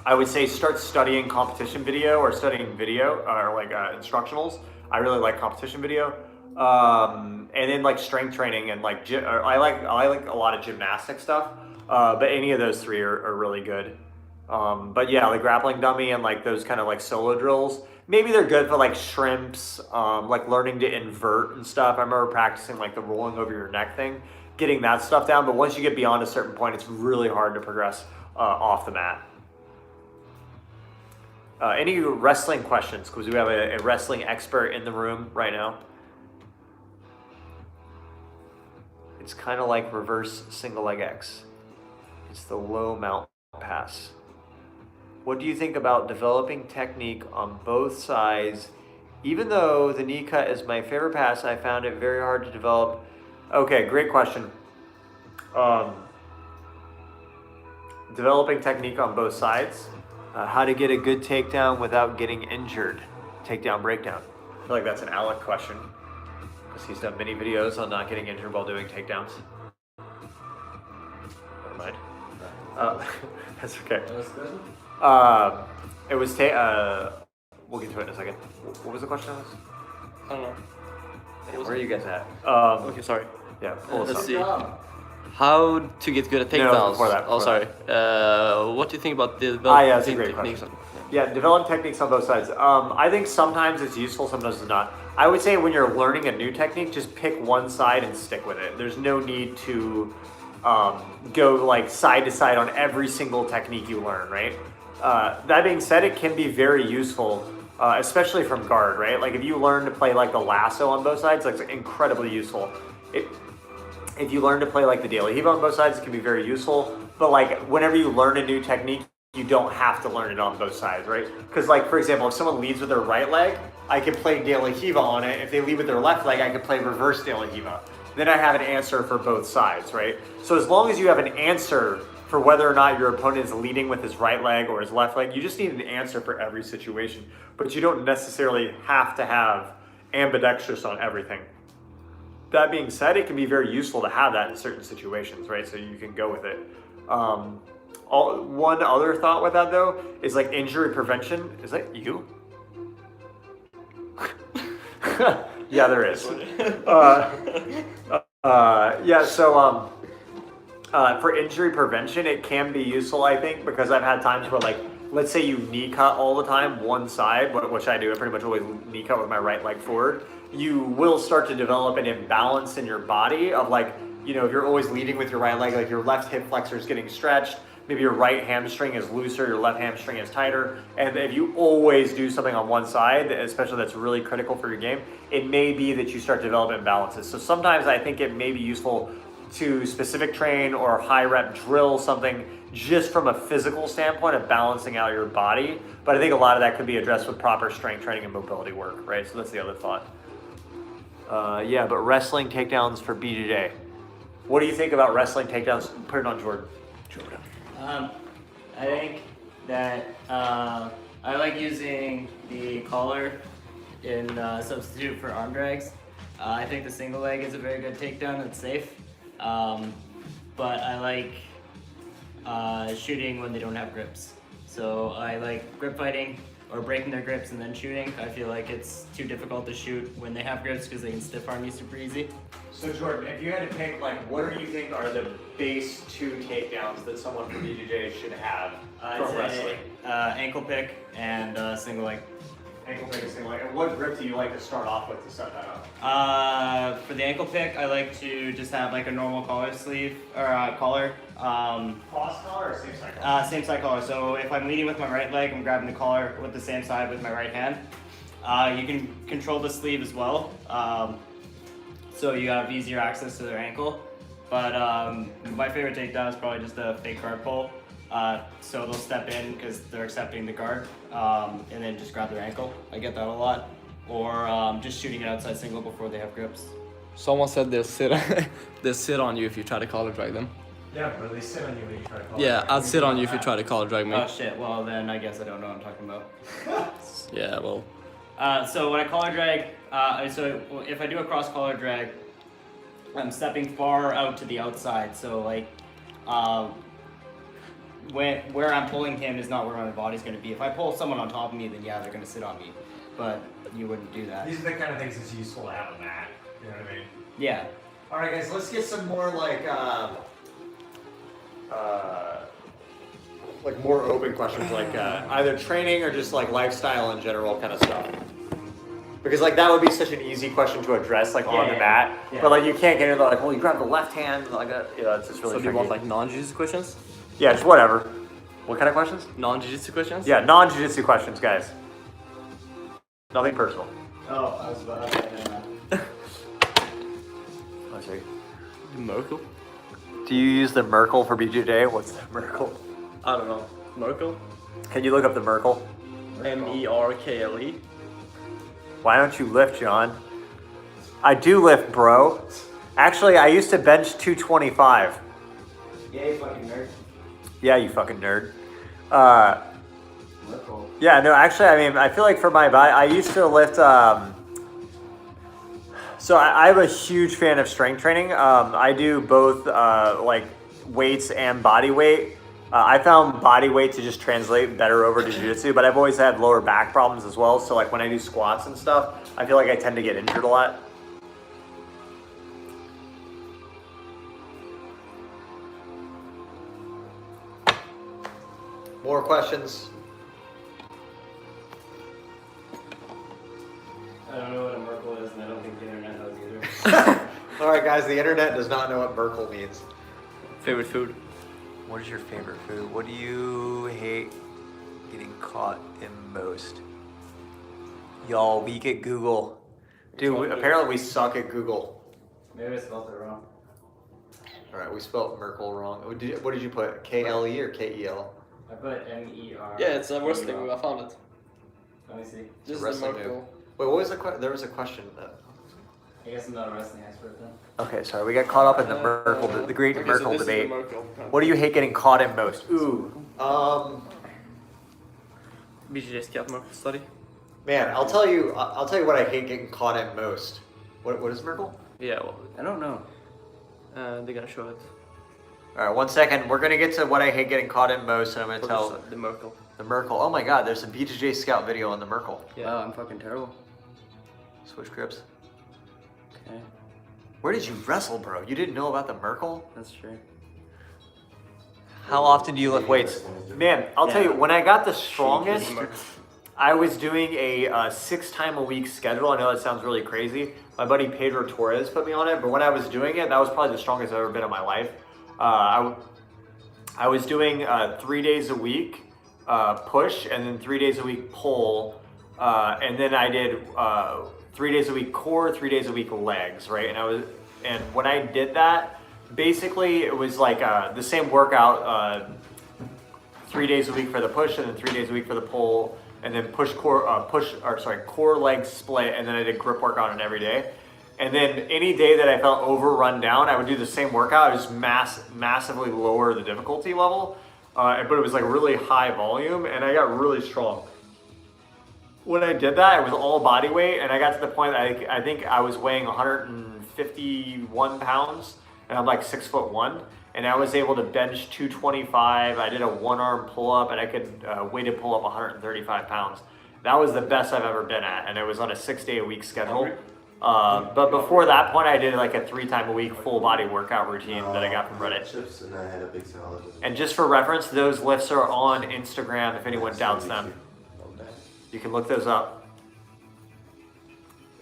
I would say start studying competition video or studying video or like instructionals. I really like competition video. And then like strength training and like I like a lot of gymnastic stuff. But any of those three are really good. But yeah, the grappling dummy and like those kind of like solo drills, maybe they're good for like shrimps, like learning to invert and stuff. I remember practicing like the rolling over your neck thing, getting that stuff down. But once you get beyond a certain point, it's really hard to progress off the mat. Any wrestling questions? Because we have a wrestling expert in the room right now. It's kind of like reverse single leg X. It's the low mount pass. What do you think about developing technique on both sides? Even though the knee cut is my favorite pass, I found it very hard to develop. Okay, great question. Developing technique on both sides. How to get a good takedown without getting injured. Takedown breakdown. I feel like that's an Alec question, because he's done many videos on not getting injured while doing takedowns. Never mind. That's okay. That was good. It was we'll get to it in a second. What was the question? I don't know. Where are you guys at? Okay, sorry. Yeah, pull this Let's up. see. Job. How to get good at takedowns? before that, Oh, before sorry. What do you think about the yeah, that's a great techniques? question. Yeah, develop techniques on both sides. I think sometimes it's useful, sometimes it's not. I would say when you're learning a new technique, just pick one side and stick with it. There's no need to go like side to side on every single technique you learn, right? That being said, it can be very useful, especially from guard, right? Like if you learn to play like the lasso on both sides, that's incredibly useful. If you learn to play like the De La Riva on both sides, it can be very useful. But like whenever you learn a new technique, you don't have to learn it on both sides, right? Because like, for example, if someone leads with their right leg, I could play De La Riva on it. If they lead with their left leg, I could play reverse De La Riva. Then I have an answer for both sides, right? So as long as you have an answer for whether or not your opponent is leading with his right leg or his left leg, you just need an answer for every situation. But you don't necessarily have to have ambidextrous on everything. That being said, it can be very useful to have that in certain situations, right? So you can go with it. One other thought with that though is like injury prevention. Is that you? Yeah, there is. Yeah, so for injury prevention, it can be useful, I think, because I've had times where, like, let's say you knee cut all the time, one side, which I do, I pretty much always knee cut with my right leg forward. You will start to develop an imbalance in your body of, like, you know, if you're always leading with your right leg, like your left hip flexor is getting stretched, maybe your right hamstring is looser, your left hamstring is tighter. And if you always do something on one side, especially that's really critical for your game, it may be that you start to develop imbalances. So sometimes I think it may be useful to specific train or high rep drill something just from a physical standpoint of balancing out your body. But I think a lot of that could be addressed with proper strength training and mobility work, right? So that's the other thought. Yeah, but wrestling takedowns for BJJ. What do you think about wrestling takedowns? Put it on Jordan. I think that I like using the collar in substitute for arm drags. I think the single leg is a very good takedown. It's safe. But I like shooting when they don't have grips. So I like grip fighting or breaking their grips and then shooting. I feel like it's too difficult to shoot when they have grips because they can stiff arm you super easy. So Jordan, if you had to pick, like, what do you think are the base 2 takedowns that someone from BJJ should have from wrestling? Ankle pick and single leg. Ankle pick and single leg. And what grip do you like to start off with to set that up? For the ankle pick, I like to just have like a normal collar sleeve or collar. Cross collar or same side collar? Same side collar. So if I'm leading with my right leg, I'm grabbing the collar with the same side with my right hand. You can control the sleeve as well. So you have easier access to their ankle. But my favorite takedown is probably just a fake guard pull. So they'll step in because they're accepting the guard and then just grab their ankle. I get that a lot. Or just shooting an outside single before they have grips. Someone said they'll sit on you if you try to collar drag them. Yeah, but they sit on you when you try to collar. Yeah, I'd sit on you if you try to collar drag me. Oh shit, well then I guess I don't know what I'm talking about. Yeah, well. So when I collar drag, so if I do a cross collar drag, I'm stepping far out to the outside. So like, where I'm pulling him is not where my body's going to be. If I pull someone on top of me, then yeah, they're going to sit on me. But you wouldn't do that. These are the kind of things that's useful to have a mat. You know what I mean? Yeah. All right, guys, let's get some more like more open questions, like either training or just like lifestyle in general kind of stuff. Because like that would be such an easy question to address like on the mat, but like you can't get into like, well, you grab the left hand, like you know, it's just really. So do you tricky. want like non-jiu-jitsu questions? Yeah, just whatever. What kind of questions? Non-jiu-jitsu questions? Yeah, non-jiu-jitsu questions, guys. Nothing personal. Oh, I was about to Let's see. Merkel? Do you use the Merkel for BJJ? What's the Merkel? I don't know. Merkel? Can you look up the Merkel? MERKLE? Why don't you lift, John? I do lift, bro. Actually, I used to bench 225. Yeah, you fucking nerd. Yeah, you fucking nerd. Cool. Yeah, no, actually, I mean, I feel like for my body, I used to lift, so I'm a huge fan of strength training. I do both, like, weights and body weight. I found body weight to just translate better over to jiu-jitsu, but I've always had lower back problems as well. So, like, when I do squats and stuff, I feel like I tend to get injured a lot. More questions? I don't know what a Merkel is, and I don't think the internet knows either. All right, guys, the internet does not know what Merkel means. Favorite food? What is your favorite food? What do you hate getting caught in most? Y'all, weak at Google. Dude, apparently we suck at Google. Maybe I spelled it wrong. All right, we spelled Merkel wrong. What did you put? K-L-E or K-E-L? I put M-E-R. Yeah, it's a wrestling move. I found it. Let me see. This is the wrestling Merkel. move. Wait, what was the question? There was a question. I guess I'm not a wrestling expert then. Okay, sorry, we got caught up in the Merkel, the great Okay, Merkel so this debate. Is the Merkel. What do you hate getting caught in most? Ooh, BJJ scalp Merkel study. Man, I'll tell you what I hate getting caught in most. What is Merkle? Yeah, well, I don't know. they're gonna show it. All right, 1 second. We're gonna get to what I hate getting caught in most, and I'm gonna tell The Merkle. the Merkle. Oh my God, there's a BJJ Scout video on the Merkle. Yeah. Wow, I'm fucking terrible. Switch grips. Okay, Where did you wrestle, bro? You didn't know about the Merkle? that's true. How often do you lift weights? Man, I'll tell you, when I got the strongest, I was doing a 6-time-a-week schedule. I know that sounds really crazy. My buddy Pedro Torres put me on it, but when I was doing it, that was probably the strongest I've ever been in my life. I was doing 3 days a week push, and then 3 days a week pull, and then I did 3 days a week core, 3 days a week legs, right? And when I did that, basically it was like the same workout, 3 days a week for the push, and then 3 days a week for the pull, and then core leg split, and then I did grip work on it every day. And then any day that I felt overrun down, I would do the same workout. I just massively lower the difficulty level, but it was like really high volume, and I got really strong. When I did that, it was all body weight, and I got to the point that I think I was weighing 151 pounds, and I'm like 6'1", and I was able to bench 225. I did a 1-arm pull-up, and I could weighted pull up 135 pounds. That was the best I've ever been at, and it was on a 6-day-a-week schedule. But before that point, I did like a 3-time-a-week full body workout routine that I got from Reddit. Chips, and I had a big salad. And just for reference, those lifts are on Instagram if anyone doubts them. You can look those up.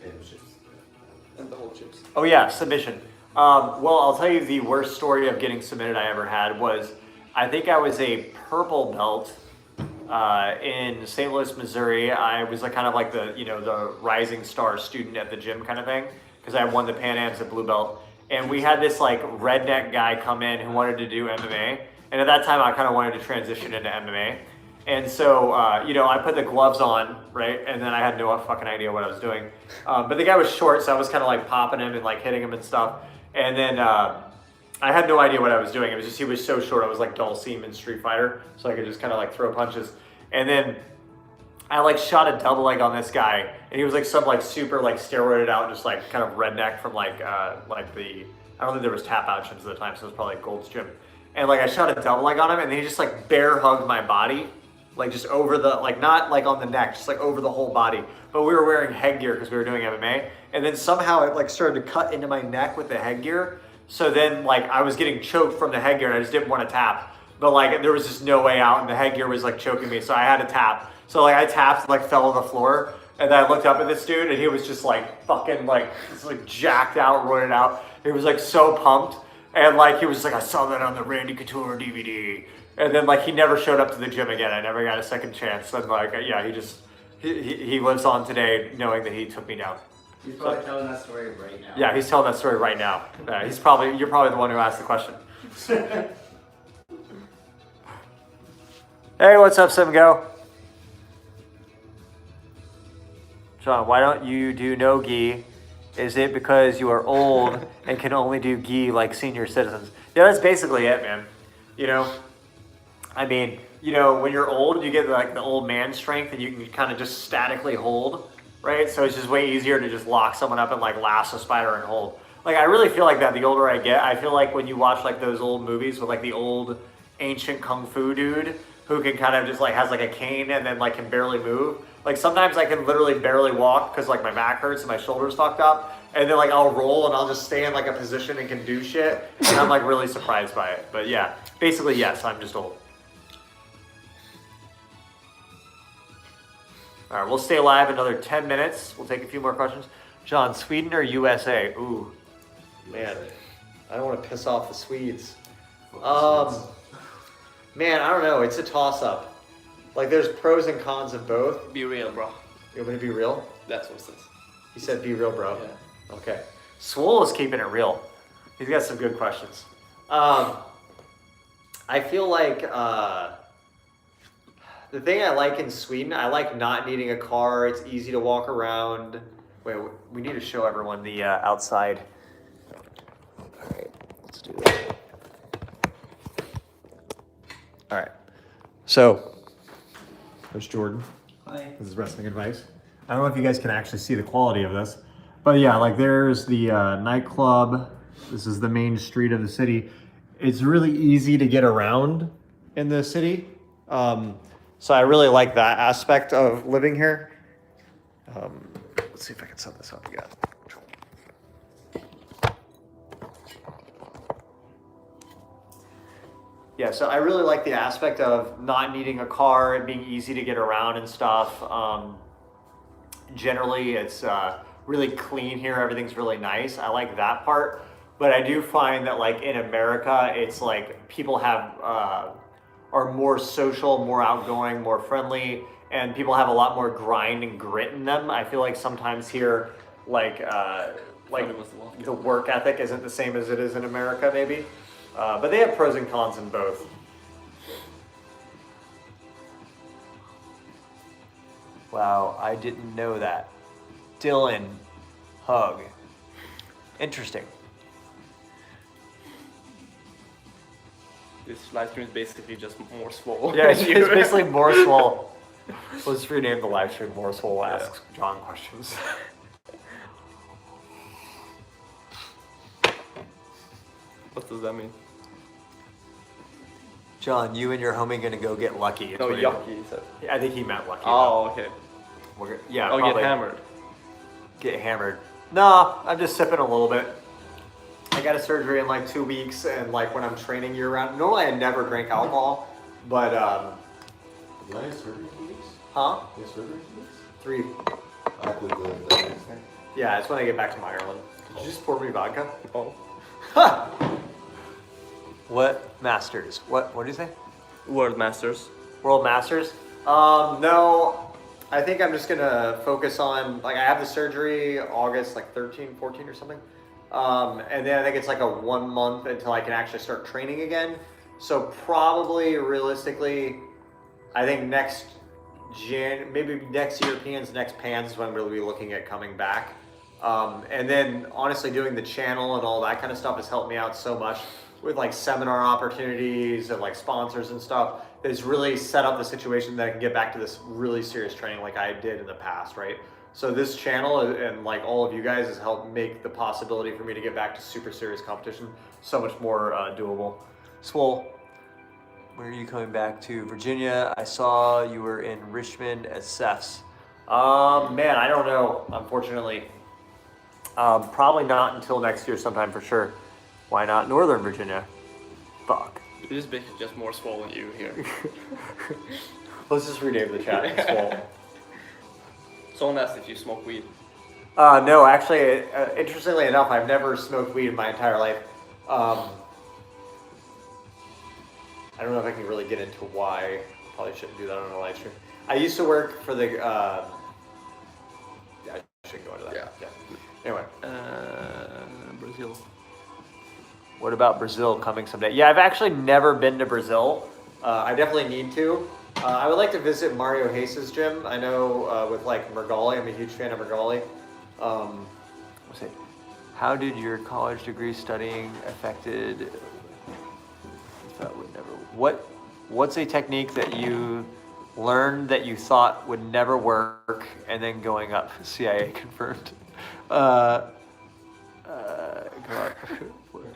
And the whole chips. Oh yeah, submission. Well, I'll tell you the worst story of getting submitted I ever had was, I think I was a purple belt in St. Louis, Missouri. I was like kind of like the rising star student at the gym kind of thing, because I won the Pan Ams at blue belt. And we had this like redneck guy come in who wanted to do MMA. And at that time, I kind of wanted to transition into MMA. And so, I put the gloves on, right? And then I had no fucking idea what I was doing. But the guy was short, so I was kind of like popping him and like hitting him and stuff. And then I had no idea what I was doing. It was just, he was so short. I was like Dulcim in Street Fighter. So I could just kind of like throw punches. And then I like shot a double leg on this guy. And he was like some like super like steroided out, just like kind of redneck from like I don't think there was tap out gyms at the time. So it was probably like Gold's Gym. And like I shot a double leg on him, and then he just like bear hugged my body. Like just over the, like not like on the neck, just like over the whole body. But we were wearing headgear because we were doing MMA. And then somehow it like started to cut into my neck with the headgear. So then like I was getting choked from the headgear, and I just didn't want to tap. But like there was just no way out, and the headgear was like choking me. So I had to tap. So like I tapped, like fell on the floor. And then I looked up at this dude, and he was just like fucking like, just like jacked out, roided out. He was like so pumped. And like he was just like, I saw that on the Randy Couture DVD. And then like he never showed up to the gym again. I never got a second chance. And like yeah, he lives on today knowing that he took me down. He's probably telling that story right now. Yeah, he's telling that story right now. You're probably the one who asked the question. Hey, what's up, Sim Go? John, why don't you do no gi? Is it because you are old and can only do gi like senior citizens? Yeah, that's basically it, man. I mean, when you're old, you get like the old man strength, and you can kind of just statically hold, right? So it's just way easier to just lock someone up and like lasso spider and hold. Like I really feel like that the older I get. I feel like when you watch like those old movies with like the old ancient kung fu dude who can kind of just like has like a cane and then like can barely move. Like sometimes I can literally barely walk because like my back hurts and my shoulders fucked up. And then like I'll roll and I'll just stay in like a position and can do shit. And I'm like really surprised by it. But yeah, basically yes, I'm just old. All right, we'll stay alive another 10 minutes. We'll take a few more questions. John, Sweden or USA? Ooh, man, I don't want to piss off the Swedes. Man, I don't know. It's a toss-up. Like, there's pros and cons of both. Be real, bro. You want me to be real? That's what it says. He said be real, bro. Yeah. Okay. Swole is keeping it real. He's got some good questions. I feel like the thing I like in Sweden, I like not needing a car. It's easy to walk around. Wait, we need to show everyone the outside. All right, let's do this. All right. So, there's Jordan. Hi. This is wrestling advice. I don't know if you guys can actually see the quality of this, but yeah, like there's the nightclub. This is the main street of the city. It's really easy to get around in the city. So I really like that aspect of living here. Let's see if I can set this up again. Yeah, so I really like the aspect of not needing a car and being easy to get around and stuff. Generally, it's really clean here. Everything's really nice. I like that part. But I do find that like in America, it's like people have are more social, more outgoing, more friendly, and people have a lot more grind and grit in them. I feel like sometimes here, like the work ethic isn't the same as it is in America, maybe. But they have pros and cons in both. Wow, I didn't know that. Dylan Hug. Interesting. This live stream is basically just more swole. Yeah, it's basically more swole. Let's rename the live stream More Swole Asks John Questions. What does that mean? John, you and your homie gonna go get lucky. It's No, what he- yucky, he said. I think he meant lucky. Oh, okay. Yeah, Oh, probably. get hammered. Get hammered. No, I'm just sipping a little bit. I got a surgery in like 2 weeks, and like when I'm training year round, normally I never drink alcohol, but Nice surgery 2 weeks? huh? Nice surgery 2 weeks? 3. I believe the next thing. Yeah, it's when I get back to Ireland. Did you just pour me vodka? Oh. Huh. What Masters? What do you say? World Masters. World Masters? No. I think I'm just gonna focus on, like, I have the surgery August like 13, 14 or something. And then I think it's like a 1 month until I can actually start training again. So probably realistically, I think maybe next Europeans, next Pans is when we'll be looking at coming back. And then honestly doing the channel and all that kind of stuff has helped me out so much with like seminar opportunities and like sponsors and stuff. It's really set up the situation that I can get back to this really serious training like I did in the past, right? So this channel and like all of you guys has helped make the possibility for me to get back to super serious competition so much more doable. Swole, when are you coming back to Virginia? I saw you were in Richmond at Ceph's. Man, I don't know, unfortunately. Probably not until next year sometime for sure. Why not Northern Virginia? Fuck. It is basically just more swole than you here. Let's just rename the chat. Swole. Someone asked if you smoke weed. No, actually, interestingly enough, I've never smoked weed in my entire life. I don't know if I can really get into why. Probably shouldn't do that on a live stream. I used to work for the. Yeah, I shouldn't go into that. Yeah. Anyway, Brazil. what about Brazil coming someday? Yeah, I've actually never been to Brazil. I definitely need to. I would like to visit Mario Hayes' gym. I know with like Mergali, I'm a huge fan of Mergali. Let's see. How did your college degree studying affected? That would never. What's a technique that you learned that you thought would never work, and then going up? CIA confirmed.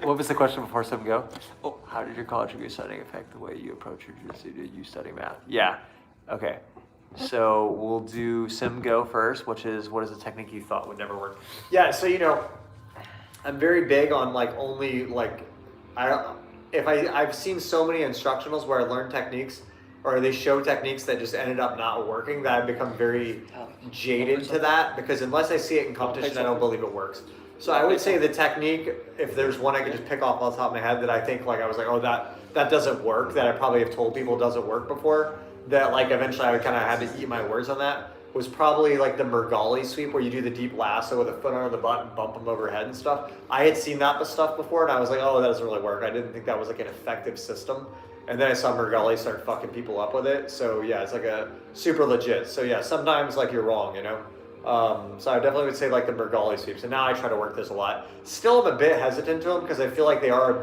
What was the question before some go? Oh, how did your college degree studying affect the way you approach your jiu-jitsu? Did you study math? Yeah. Okay. So we'll do sim go first, which is what is the technique you thought would never work? Yeah. So I'm very big on like only like I've seen so many instructionals where I learned techniques or they show techniques that just ended up not working that I've become very jaded to that because unless I see it in competition, I don't believe it works. So I would say the technique, if there's one I could just pick off the top of my head that I think like I was like, oh, that doesn't work, that I probably have told people doesn't work before, that like eventually I would kind of had to eat my words on that, was probably like the Mergali sweep where you do the deep lasso with a foot under the butt and bump them overhead and stuff. I had seen that stuff before and I was like, oh, that doesn't really work. I didn't think that was like an effective system. And then I saw Mergali start fucking people up with it. So yeah, it's like a super legit. So yeah, sometimes like you're wrong, So I definitely would say like the Mergali sweeps. And now I try to work this a lot. Still I'm a bit hesitant to them because I feel like they are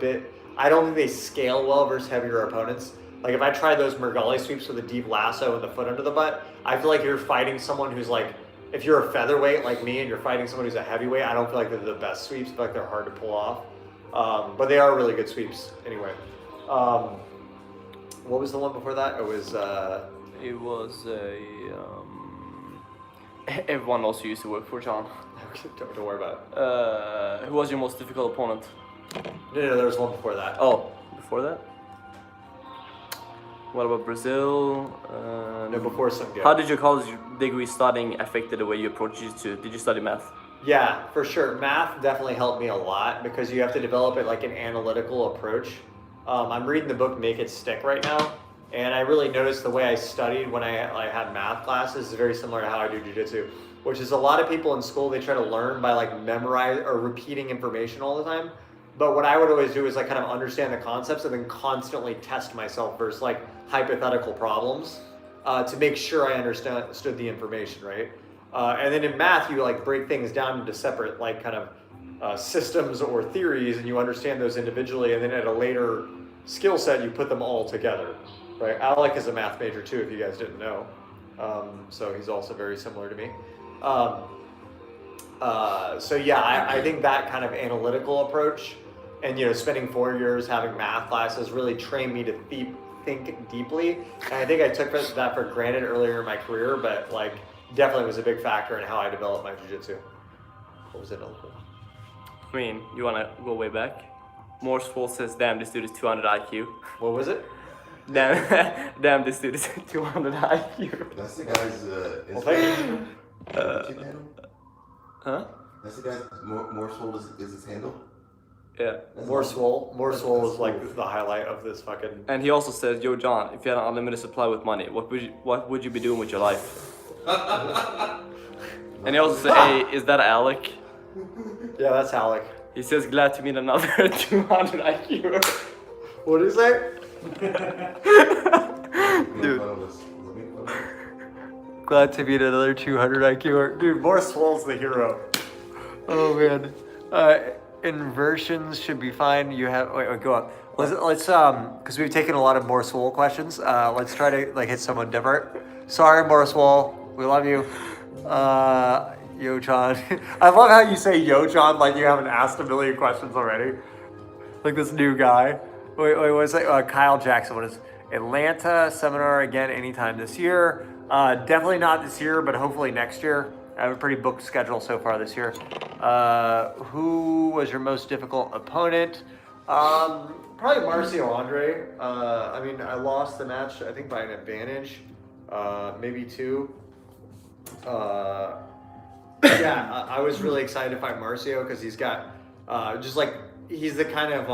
I don't think they scale well versus heavier opponents. Like if I try those Mergali sweeps with a deep lasso and the foot under the butt, I feel like you're fighting someone who's like if you're a featherweight like me and you're fighting someone who's a heavyweight, I don't feel like they're the best sweeps. I feel like they're hard to pull off. But they are really good sweeps anyway. What was the one before that? It was It was a. Everyone also used to work for John. don't worry about it. Who was your most difficult opponent? No, there was one before that. Oh, before that? What about Brazil? No, before some good. How did your college degree studying affected the way you approach jiu-jitsu? Did you study math? Yeah, for sure. Math definitely helped me a lot because you have to develop it like an analytical approach. I'm reading the book Make It Stick right now, and I really noticed the way I studied when I had math classes is very similar to how I do jiu-jitsu, which is a lot of people in school, they try to learn by like memorize or repeating information all the time. But what I would always do is like kind of understand the concepts and then constantly test myself versus like hypothetical problems to make sure I understood the information, right? And then in math, you like break things down into separate like kind of systems or theories, and you understand those individually, and then at a later skill set, you put them all together, right? Alec is a math major too, if you guys didn't know. So he's also very similar to me. So yeah, I think that kind of analytical approach and, you know, spending 4 years having math classes really trained me to think deeply. And I think I took that for granted earlier in my career, but like definitely was a big factor in how I developed my jiu-jitsu. What was it? I mean, you wanna go way back? Morse Wall says, damn, this dude is 200 IQ. What was it? Damn, this dude is 200 IQ. That's the guy's Well, thank you. YouTube handle? Huh? That's the guy's Morsel is his handle? Yeah. More swole is like the highlight of this fucking. And he also says, yo, John, if you had an unlimited supply with money, what would you be doing with your life? And he also said, hey, is that Alec? Yeah, that's Alec. He says, glad to meet another 200 IQ. What did he say? Dude. Glad to meet another 200 IQ. Dude, more swole's the hero. Oh man. Inversions should be fine. You have wait, go up. Let's because we've taken a lot of more swole questions. Let's try to like hit someone different. Sorry, more swole. We love you. Yo John. I love how you say Yo John like you haven't asked a million questions already. Like this new guy. Wait, what's it? Kyle Jackson. What is Atlanta seminar again anytime this year? Definitely not this year, but hopefully next year. I have a pretty booked schedule so far this year. Who was your most difficult opponent? Probably Marcio Andre. I mean, I lost the match, I think by an advantage, maybe 2. Yeah, I was really excited to fight Marcio because he's got just like he's the kind of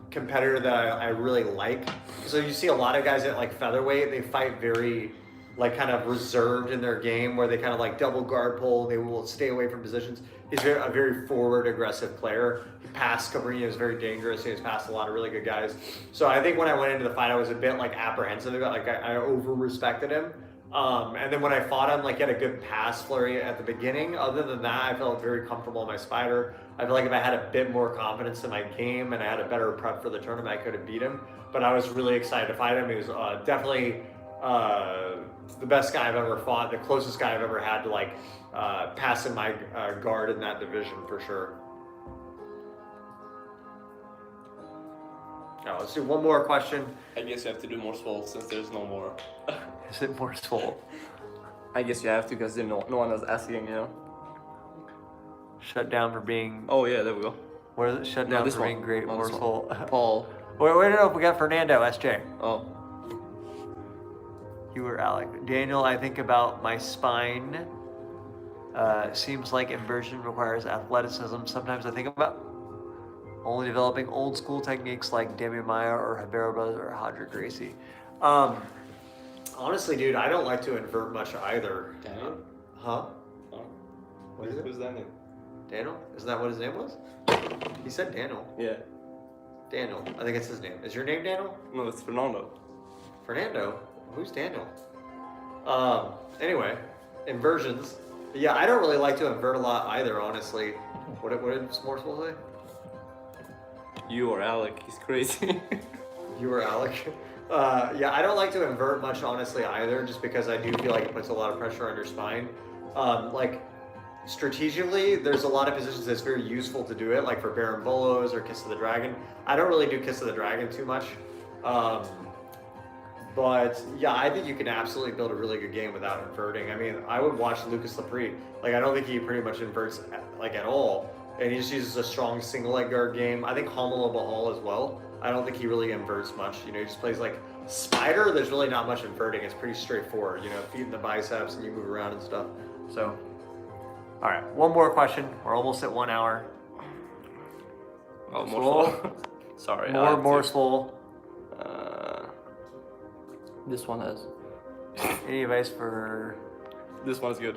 competitor that I really like. So you see a lot of guys at like featherweight, they fight very like kind of reserved in their game where they kind of like double guard pull, they will stay away from positions. He's a very forward aggressive player. He passed Cabrini, is very dangerous. He has passed a lot of really good guys. So I think when I went into the fight, I was a bit like apprehensive about like I over respected him. And then when I fought him, like he had a good pass flurry at the beginning. Other than that, I felt very comfortable in my spider. I feel like if I had a bit more confidence in my game and I had a better prep for the tournament, I could have beat him. But I was really excited to fight him. He was definitely the best guy I've ever fought, the closest guy I've ever had to like passing my guard in that division for sure. Oh, let's do one more question. I guess you have to do more swole since there's no more. Is it more swole? I guess you have to because no one is asking, you know. Shut down for being. Oh yeah, there we go. What is it? Shut No, down this for one. being great. No, More this one. swole. Paul. Wait, no, we got Fernando SJ. Oh. You were Alec. Daniel, I think about my spine. Seems like inversion requires athleticism. Sometimes I think about only developing old school techniques like Demi Maia or Habero Brothers or Hodger Gracie. Honestly, dude, I don't like to invert much either. Daniel? Huh? Oh. What is it? Who's Daniel? Daniel? Isn't that what his name was? He said Daniel. Yeah. Daniel. I think it's his name. Is your name Daniel? No, it's Fernando. Fernando? Who's Daniel? Anyway, inversions. Yeah, I don't really like to invert a lot either, honestly. What did Smorsville say? You or Alec, he's crazy. You or Alec? Yeah, I don't like to invert much, honestly, either, just because I do feel like it puts a lot of pressure on your spine. Like strategically, there's a lot of positions that's very useful to do it, like for Baron Bolos or Kiss of the Dragon. I don't really do Kiss of the Dragon too much. But yeah, I think you can absolutely build a really good game without inverting. I mean, I would watch Lucas Lepre. Like, I don't think he pretty much inverts like at all, and he just uses a strong single leg guard game. I think Hamala Bahal as well. I don't think he really inverts much. You know, he just plays like Spider. There's really not much inverting. It's pretty straightforward. You know, feet in the biceps and you move around and stuff. So, all right, one more question. We're almost at 1 hour. Oh, Swole. more Sorry. More Swole. This one has. Any advice for This one's good.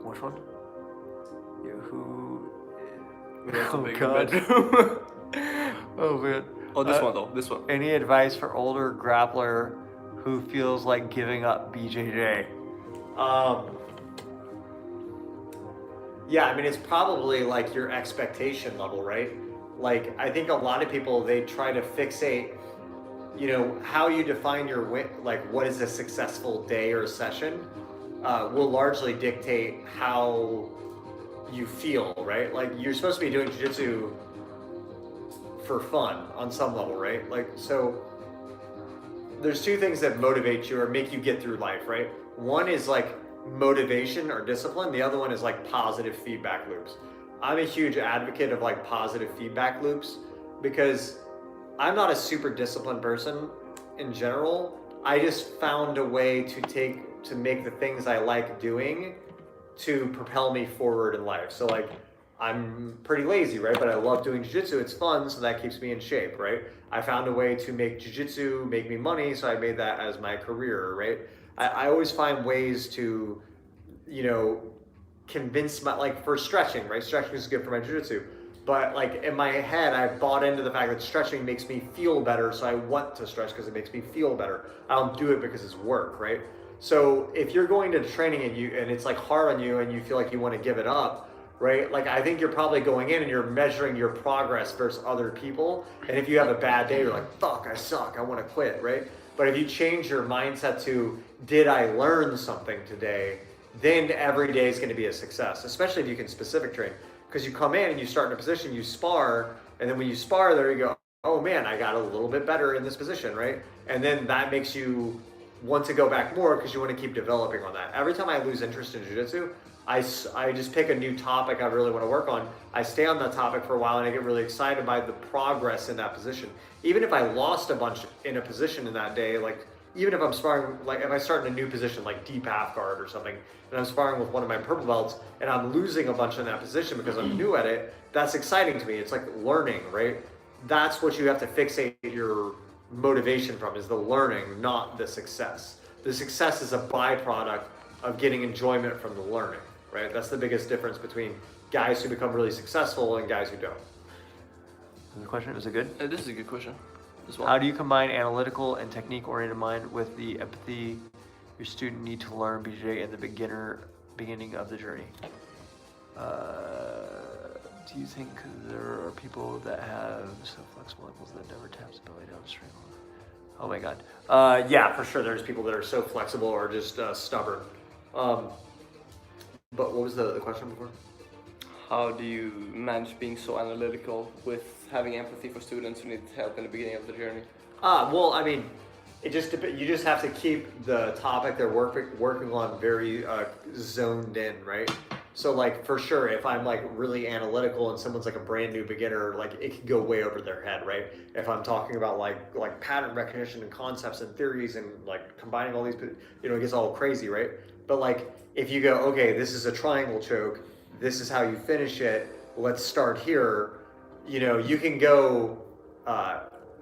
which one? Yeah, who? We have Oh, a bigger God. bedroom. Oh man. Oh, this one though. This one. Any advice for older grappler who feels like giving up BJJ? Yeah, I mean, it's probably like your expectation level, right? Like, I think a lot of people, they try to fixate, you know, how you define your win, like what is a successful day or session, will largely dictate how you feel, right? Like, you're supposed to be doing jiu-jitsu for fun on some level, right? Like, so there's two things that motivate you or make you get through life, right? One is like motivation or discipline. The other one is like positive feedback loops. I'm a huge advocate of like positive feedback loops because I'm not a super disciplined person in general. I just found a way to make the things I like doing to propel me forward in life. So like, I'm pretty lazy, right? But I love doing jiu-jitsu. It's fun, so that keeps me in shape, right? I found a way to make jiu-jitsu make me money, so I made that as my career, right? I always find ways to, you know, convince my, like for stretching, right? Stretching is good for my jiu-jitsu. But like in my head, I've bought into the fact that stretching makes me feel better, so I want to stretch because it makes me feel better. I don't do it because it's work, right? So if you're going to training and it's like hard on you and you feel like you want to give it up, right? Like, I think you're probably going in and you're measuring your progress versus other people. And if you have a bad day, you're like, fuck, I suck, I want to quit, right? But if you change your mindset to, did I learn something today? Then every day is going to be a success, especially if you can specific train. Because you come in and you start in a position, you spar, and then when you spar, there you go, oh man, I got a little bit better in this position, right? And then that makes you want to go back more because you want to keep developing on that. Every time I lose interest in jiu-jitsu, I just pick a new topic I really want to work on. I stay on that topic for a while and I get really excited by the progress in that position. Even if I lost a bunch in a position in that day, like even if I'm sparring, like if I start in a new position like deep half guard or something, and I'm sparring with one of my purple belts and I'm losing a bunch in that position because I'm new at it, that's exciting to me. It's like learning, right? That's what you have to fixate your motivation from, is the learning, not the success. The success is a byproduct of getting enjoyment from the learning. Right? That's the biggest difference between guys who become really successful and guys who don't. The question, is it good? This is a good question. This one. How do you combine analytical and technique-oriented mind with the empathy your student need to learn BJJ in the beginning of the journey? Do you think there are people that have so flexible ankles that never taps belly downstream? Oh my God. Yeah, for sure. There's people that are so flexible or just stubborn. But what was the question before? How do you manage being so analytical with having empathy for students who need help in the beginning of the journey? Well, I mean, it just you just have to keep the topic they're working on very zoned in, right? So like for sure, if I'm like really analytical and someone's like a brand new beginner, like it could go way over their head, right? If I'm talking about like pattern recognition and concepts and theories and like combining all these, you know, it gets all crazy, right? But like if you go, okay, this is a triangle choke, this is how you finish it, let's start here, you know, you can go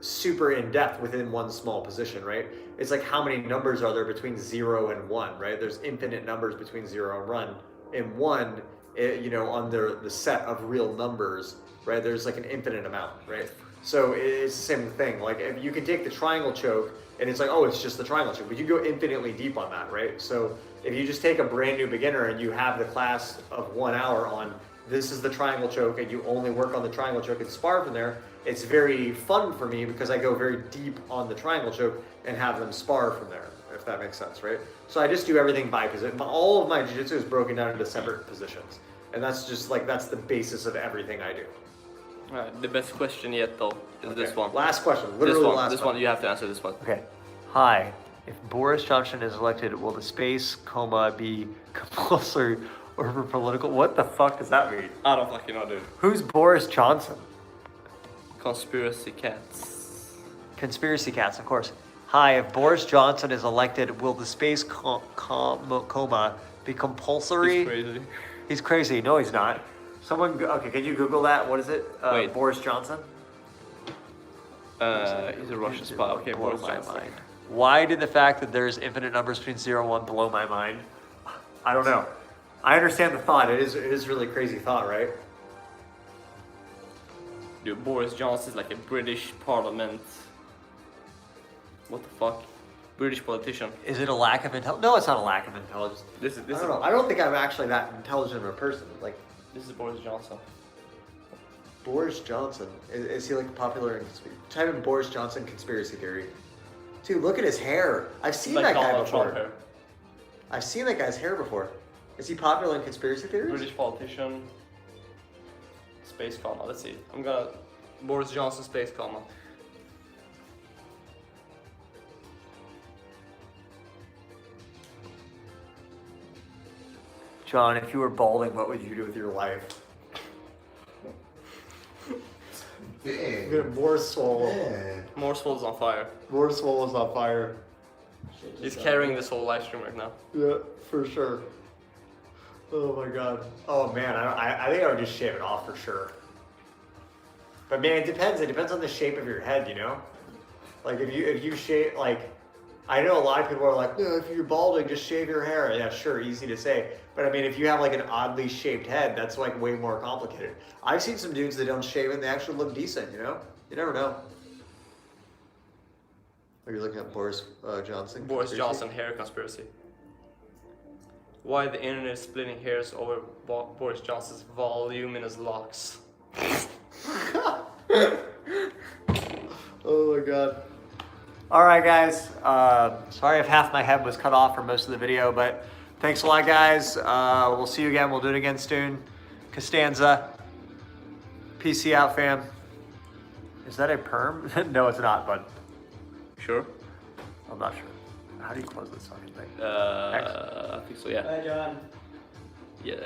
super in depth within one small position, right? It's like how many numbers are there between 0 and 1, right? There's infinite numbers between 0 and 1, you know, on the set of real numbers, right? There's like an infinite amount, right? So it's the same thing. Like if you can take the triangle choke and it's like, oh, it's just the triangle choke, but you go infinitely deep on that, right? So if you just take a brand new beginner and you have the class of 1 hour on this is the triangle choke and you only work on the triangle choke and spar from there, it's very fun for me because I go very deep on the triangle choke and have them spar from there, if if that makes sense, right? So I just do everything by position. All of my jiu-jitsu is broken down into separate positions. And that's just like, that's the basis of everything I do. Alright, the best question yet though is this one. Last question, literally This one, last this one, you have to answer this one. Okay. Hi. If Boris Johnson is elected, will the space coma be compulsory or for political? What the fuck does that mean? I don't fucking know, dude. Who's Boris Johnson? Conspiracy cats. Conspiracy cats, of course. Hi. If Boris Johnson is elected, will the space coma be compulsory? He's crazy. He's crazy. No, he's not. Someone, okay, can you Google that? What is it? Wait. Boris Johnson? He's a Russian spy. Okay, blow Boris my Johnson. mind. Why did the fact that there's infinite numbers between 0 and 1 blow my mind? I don't know. I understand the thought. It is really crazy thought, right? Dude, Boris Johnson is like a British parliament. What the fuck? British politician. Is it a lack of intelligence? No, it's not a lack of intelligence. This I is don't know. I don't think I'm actually that intelligent of a person. Like this is Boris Johnson. Boris Johnson. Is he like popular in type in Boris Johnson conspiracy theory? Dude, look at his hair. I've seen Like that guy Donald before. Trump here. I've seen that guy's hair before. Is he popular in conspiracy theories? British politician. Space coma. Let's see. I'm gonna Boris Johnson space coma. John, if you were balding, what would you do with your life? Dang. Get more swole. Yeah. Morseful is on fire. More swole is on fire. He's carrying this whole live stream right now. Yeah, for sure. Oh my god. Oh man, I think I would just shave it off for sure. But man, it depends. It depends on the shape of your head, you know? Like if you shave, like, I know a lot of people are like, no, if you're balding, just shave your hair. Yeah, sure, easy to say. But I mean, if you have like an oddly shaped head, that's like way more complicated. I've seen some dudes that don't shave and they actually look decent, you know? You never know. Are you looking at Boris Johnson? Boris conspiracy? Johnson hair conspiracy. Why the internet is splitting hairs over Boris Johnson's voluminous locks? Oh my god. Alright guys, sorry if half my head was cut off for most of the video, but thanks a lot guys. We'll see you again, we'll do it again soon. Costanza. PC out fam. Is that a perm? No it's not, but Sure. I'm not sure. How do you close this fucking thing? I think so. Yeah. Bye, John. Yeah.